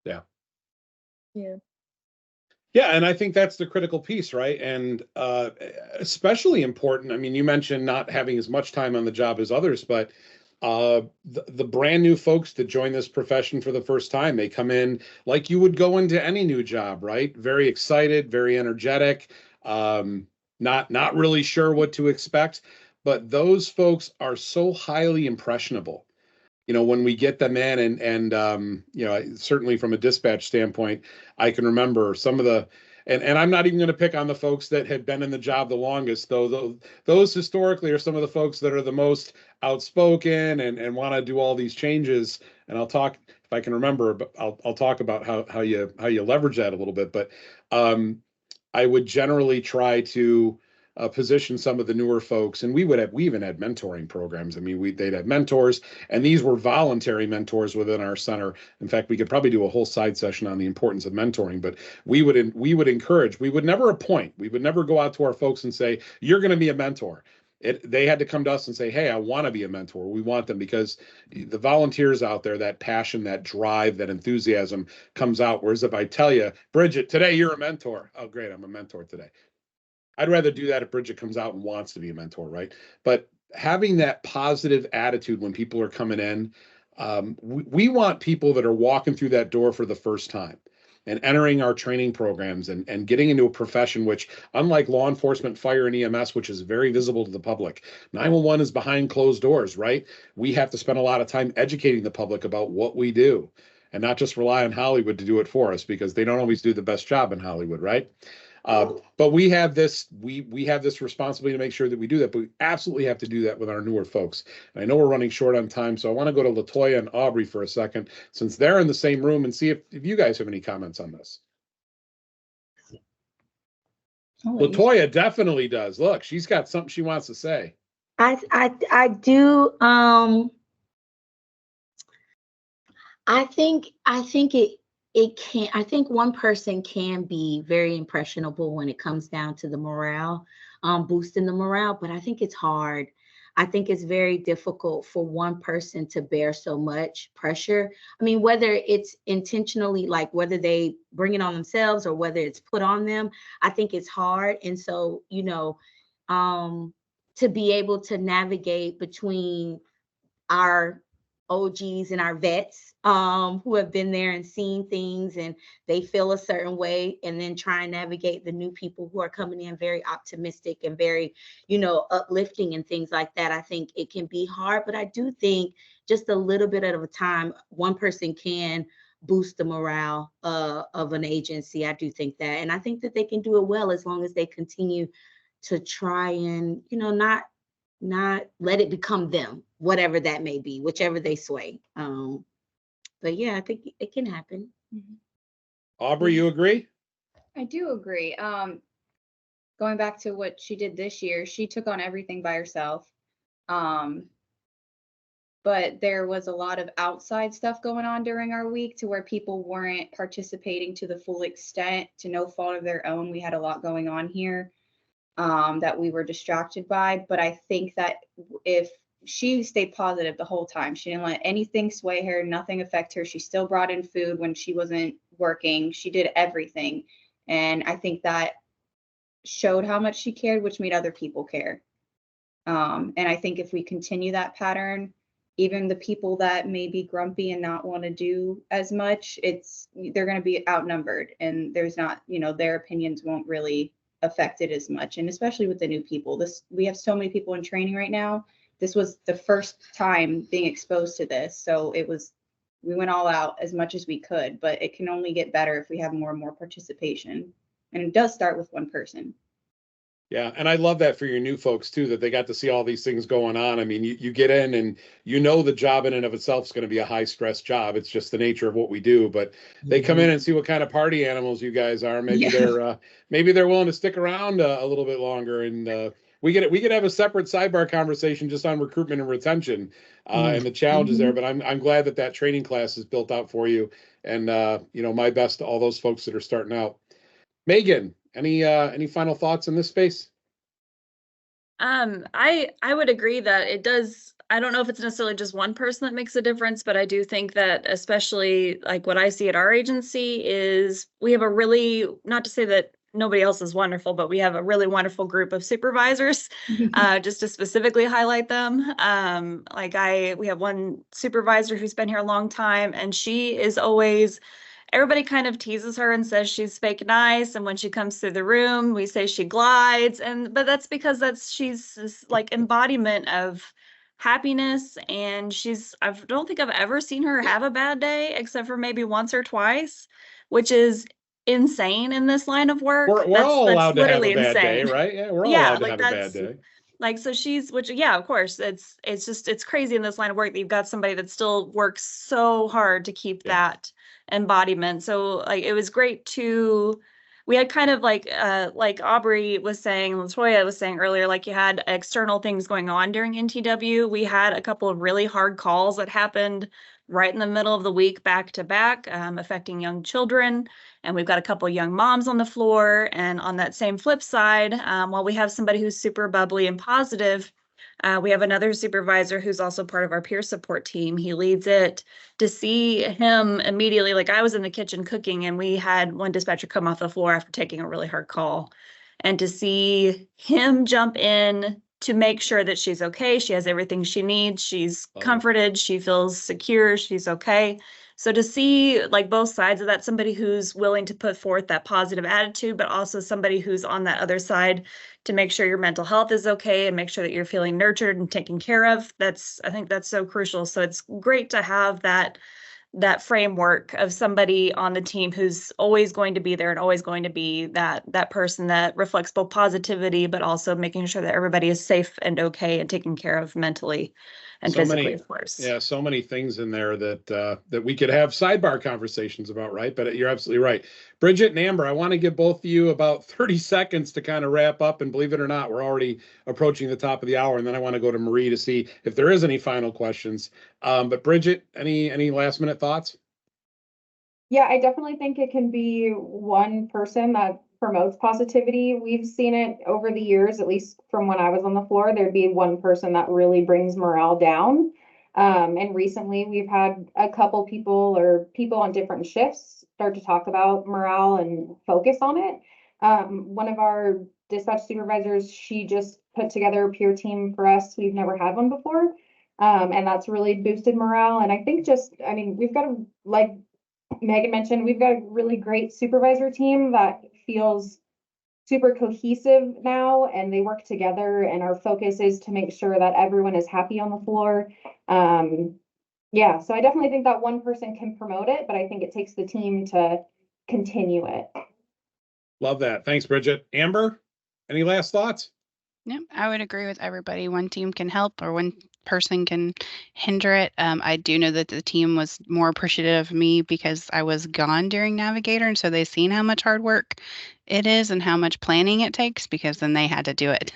Yeah. Yeah, and I think that's the critical piece, right? And especially important. I mean, you mentioned not having as much time on the job as others, but the brand new folks that join this profession for the first time, they come in like you would go into any new job, right? Very excited, very energetic, not really sure what to expect. But those folks are so highly impressionable. When we get them in and certainly from a dispatch standpoint, I can remember some of the, and I'm not even going to pick on the folks that had been in the job the longest, though those historically are some of the folks that are the most outspoken and want to do all these changes. And I'll talk, if I can remember, but I'll talk about how you leverage that a little bit. But I would generally try to position some of the newer folks, and we even had mentoring programs. I mean, they'd have mentors, and these were voluntary mentors within our center. In fact, we could probably do a whole side session on the importance of mentoring, but we would encourage. We would never appoint. We would never go out to our folks and say, you're going to be a mentor. They had to come to us and say, hey, I want to be a mentor. We want them, because the volunteers out there, that passion, that drive, that enthusiasm comes out. Whereas if I tell you, Bridget, today you're a mentor. Oh, great, I'm a mentor today. I'd rather do that if Bridget comes out and wants to be a mentor, right? But having that positive attitude when people are coming in, we want people that are walking through that door for the first time and entering our training programs and getting into a profession which, unlike law enforcement, fire, and EMS, which is very visible to the public, 911 is behind closed doors, right? We have to spend a lot of time educating the public about what we do and not just rely on Hollywood to do it for us, because they don't always do the best job in Hollywood, right? But we have this responsibility to make sure that we do that, but we absolutely have to do that with our newer folks. And I know we're running short on time, so I want to go to LaToya and Aubrey for a second, since they're in the same room, and see if you guys have any comments on this. LaToya definitely does. Look, she's got something she wants to say. I do. I think one person can be very impressionable when it comes down to the morale, boosting the morale, but I think it's hard. I think it's very difficult for one person to bear so much pressure. I mean, whether it's intentionally, like whether they bring it on themselves or whether it's put on them, I think it's hard. And so, to be able to navigate between our OGs and our vets who have been there and seen things and they feel a certain way, and then try and navigate the new people who are coming in very optimistic and very, uplifting and things like that. I think it can be hard, but I do think just a little bit at a time, one person can boost the morale of an agency. I do think that, and I think that they can do it well as long as they continue to try and, you know, not let it become them, whatever that may be, whichever they sway. But yeah, I think it can happen. Aubrey, you agree? I do agree. Going back to what she did this year, she took on everything by herself. But there was a lot of outside stuff going on during our week to where people weren't participating to the full extent, to no fault of their own. We had a lot going on here that we were distracted by. But I think that if she stayed positive the whole time, she didn't let anything sway her, nothing affect her. She still brought in food when she wasn't working. She did everything. And I think that showed how much she cared, which made other people care. And I think if we continue that pattern, even the people that may be grumpy and not want to do as much, they're going to be outnumbered, and there's not, you know, their opinions won't really affect it as much. And especially with the new people, we have so many people in training right now. This was the first time being exposed to this. So we went all out as much as we could, but it can only get better if we have more and more participation. And it does start with one person. Yeah, and I love that for your new folks too, that they got to see all these things going on. I mean, you get in and you know the job in and of itself is going to be a high stress job. It's just the nature of what we do. But they come in and see what kind of party animals you guys are. Maybe they're willing to stick around a little bit longer. And we could have a separate sidebar conversation just on recruitment and retention and the challenges there. But I'm glad that training class is built out for you. And you know, my best to all those folks that are starting out. Megan, any final thoughts in this space? I would agree that it does. I don't know if it's necessarily just one person that makes a difference, but I do think that, especially like what I see at our agency, is we have a really, not to say that nobody else is wonderful, but we have a really wonderful group of supervisors, just to specifically highlight them. We have one supervisor who's been here a long time, and she is always, everybody kind of teases her and says she's fake nice. And when she comes through the room, we say she glides. But that's because she's this like embodiment of happiness. And I don't think I've ever seen her have a bad day, except for maybe once or twice, which is insane in this line of work. We're all allowed to have a bad insane. day, right? Yeah, we're all allowed to have a bad day. Like, so of course, it's crazy in this line of work that you've got somebody that still works so hard to keep that embodiment. So like, it was great we had kind of like Aubrey was saying, Latoya was saying earlier, like you had external things going on during NTW. We had a couple of really hard calls that happened right in the middle of the week, back to back, affecting young children. And we've got a couple of young moms on the floor. And on that same flip side, while we have somebody who's super bubbly and positive, we have another supervisor who's also part of our peer support team. He leads it. To see him immediately, like I was in the kitchen cooking and we had one dispatcher come off the floor after taking a really hard call. And to see him jump in to make sure that she's okay, she has everything she needs, she's comforted, she feels secure, she's okay. So to see like both sides of that, somebody who's willing to put forth that positive attitude, but also somebody who's on that other side to make sure your mental health is okay and make sure that you're feeling nurtured and taken care of. I think that's so crucial. So it's great to have that framework of somebody on the team who's always going to be there and always going to be that person that reflects both positivity, but also making sure that everybody is safe and okay and taken care of mentally and physically, of course. Yeah, so many things in there that we could have sidebar conversations about, right? But you're absolutely right. Bridget and Amber, I want to give both of you about 30 seconds to kind of wrap up. And believe it or not, we're already approaching the top of the hour. And then I want to go to Marie to see if there is any final questions. But Bridget, any last minute thoughts? Yeah, I definitely think it can be one person that promotes positivity. We've seen it over the years, at least from when I was on the floor, there'd be one person that really brings morale down. And recently we've had a couple people on different shifts start to talk about morale and focus on it. One of our dispatch supervisors, she just put together a peer team for us. We've never had one before. And that's really boosted morale. And I think we've got like Megan mentioned, we've got a really great supervisor team that feels super cohesive now, and they work together, and our focus is to make sure that everyone is happy on the floor. Yeah, so I definitely think that one person can promote it, but I think it takes the team to continue it. Love that. Thanks, Bridget. Amber, any last thoughts? Yeah, I would agree with everybody. One team can help or one person can hinder it. I do know that the team was more appreciative of me because I was gone during Navigator, and so they seen how much hard work it is and how much planning it takes because then they had to do it.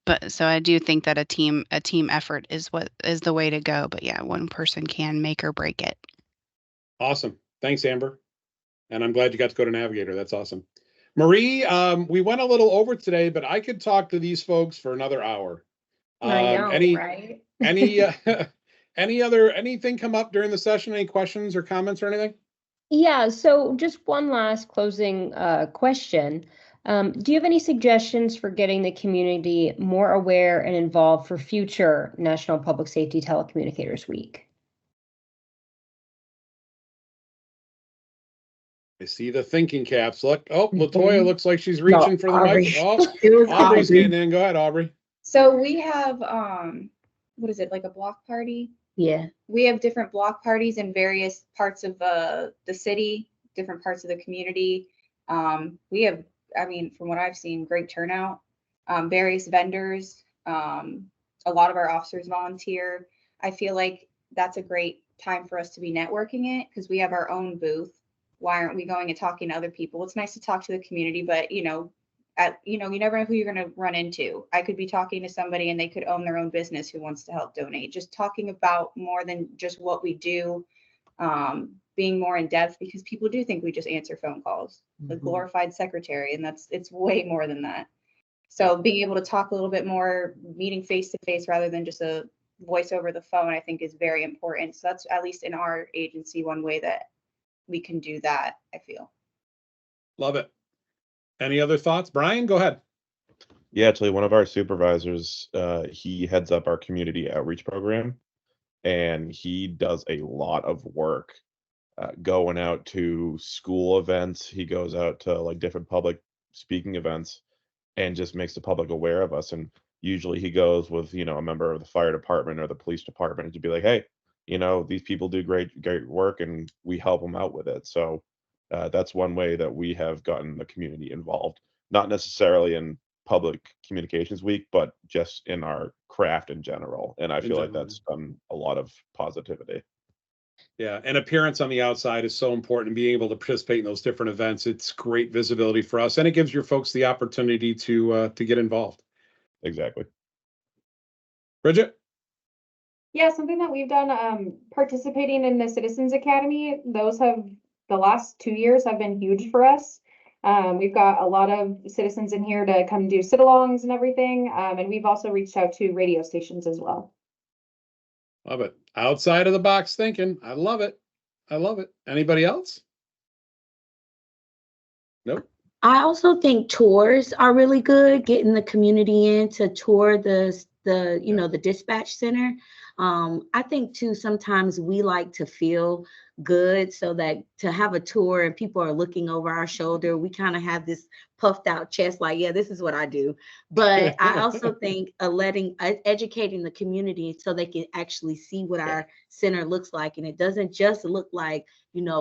But so I do think that a team effort is what is the way to go. But yeah, one person can make or break it. Awesome. Thanks, Amber. And I'm glad you got to go to Navigator. That's awesome. Marie, we went a little over today, but I could talk to these folks for another hour. I know, right? Anything come up during the session? Any questions or comments or anything? Yeah, so just one last closing question. Do you have any suggestions for getting the community more aware and involved for future National Public Safety Telecommunicators Week? I see the thinking caps. Look, Latoya looks like she's reaching for the Aubrey. mic. Oh, It was Aubrey's Aubrey. getting in. Go ahead, Aubrey. So we have, what is it, like a block party? Yeah. We have different block parties in various parts of the city, different parts of the community. We have, I mean, from what I've seen, great turnout, various vendors, a lot of our officers volunteer. I feel like that's a great time for us to be networking it because we have our own booth. Why aren't we going and talking to other people? It's nice to talk to the community, but you never know who you're going to run into. I could be talking to somebody and they could own their own business who wants to help donate. Just talking about more than just what we do, being more in depth because people do think we just answer phone calls, the glorified secretary, and it's way more than that. So being able to talk a little bit more, meeting face to face rather than just a voice over the phone, I think is very important. So that's at least in our agency one way that we can do that, I feel. Love it. Any other thoughts? Brian, go ahead. Yeah, actually, one of our supervisors, he heads up our community outreach program, and he does a lot of work going out to school events. He goes out to like different public speaking events and just makes the public aware of us. And usually he goes with, a member of the fire department or the police department to be like, hey, these people do great work and we help them out with it. So that's one way that we have gotten the community involved, not necessarily in public communications week, but just in our craft in general. And I feel like that's done a lot of positivity. Yeah, and appearance on the outside is so important. Being able to participate in those different events, it's great visibility for us, and it gives your folks the opportunity to get involved. Exactly. Bridget? Yeah, something that we've done, participating in the Citizens Academy, the last 2 years have been huge for us. We've got a lot of citizens in here to come do sit-alongs and everything, and we've also reached out to radio stations as well. Love it. Outside of the box thinking. I love it. I love it. Anybody else? Nope. I also think tours are really good, getting the community in to tour the dispatch center. I think too, sometimes we like to feel good, so that to have a tour and people are looking over our shoulder, we kind of have this puffed out chest, like, yeah, this is what I do. But I also think educating the community so they can actually see what our center looks like. And it doesn't just look like,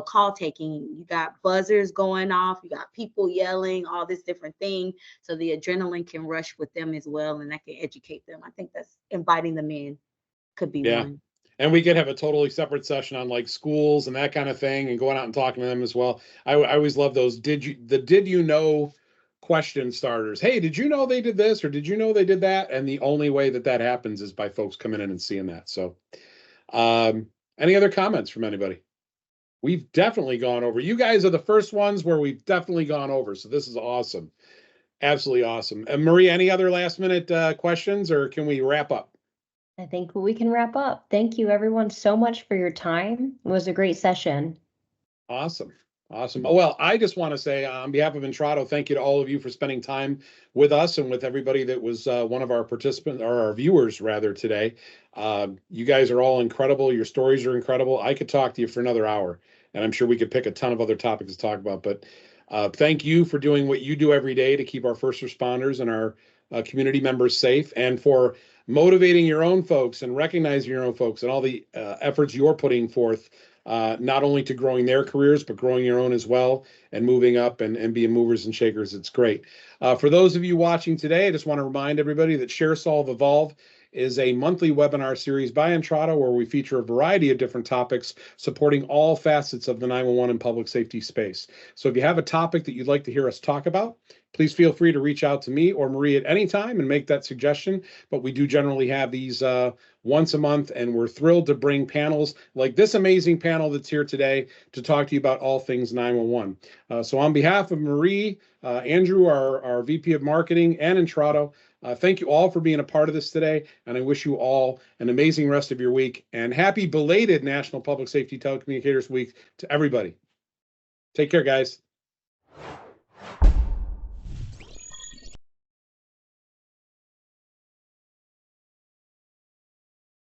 call taking. You got buzzers going off, you got people yelling, all this different thing. So the adrenaline can rush with them as well, and that can educate them. I think that's inviting them in could be one. And we could have a totally separate session on like schools and that kind of thing and going out and talking to them as well. I always love those did you know question starters. Hey, did you know they did this, or did you know they did that? And the only way that happens is by folks coming in and seeing that. So any other comments from anybody? We've definitely gone over. You guys are the first ones where we've definitely gone over. So this is awesome. Absolutely awesome. And Marie, any other last minute questions, or can we wrap up? I think we can wrap up. Thank you everyone so much for your time. It was a great session. Awesome. Well, I just want to say on behalf of Entrado, thank you to all of you for spending time with us and with everybody that was one of our participants, or our viewers rather, today. You guys are all incredible. Your stories are incredible. I could talk to you for another hour, and I'm sure we could pick a ton of other topics to talk about. But thank you for doing what you do every day to keep our first responders and our community members safe, and for motivating your own folks and recognizing your own folks and all the efforts you're putting forth, not only to growing their careers, but growing your own as well and moving up and being movers and shakers. It's great. For those of you watching today, I just want to remind everybody that Share, Solve, Evolve is a monthly webinar series by Entrada where we feature a variety of different topics supporting all facets of the 911 and public safety space. So if you have a topic that you'd like to hear us talk about, please feel free to reach out to me or Marie at any time and make that suggestion. But we do generally have these once a month, and we're thrilled to bring panels like this amazing panel that's here today to talk to you about all things 911. So on behalf of Marie, Andrew, our VP of Marketing, and Entrada, thank you all for being a part of this today, and I wish you all an amazing rest of your week, and happy belated National Public Safety Telecommunicators Week to everybody. Take care, guys.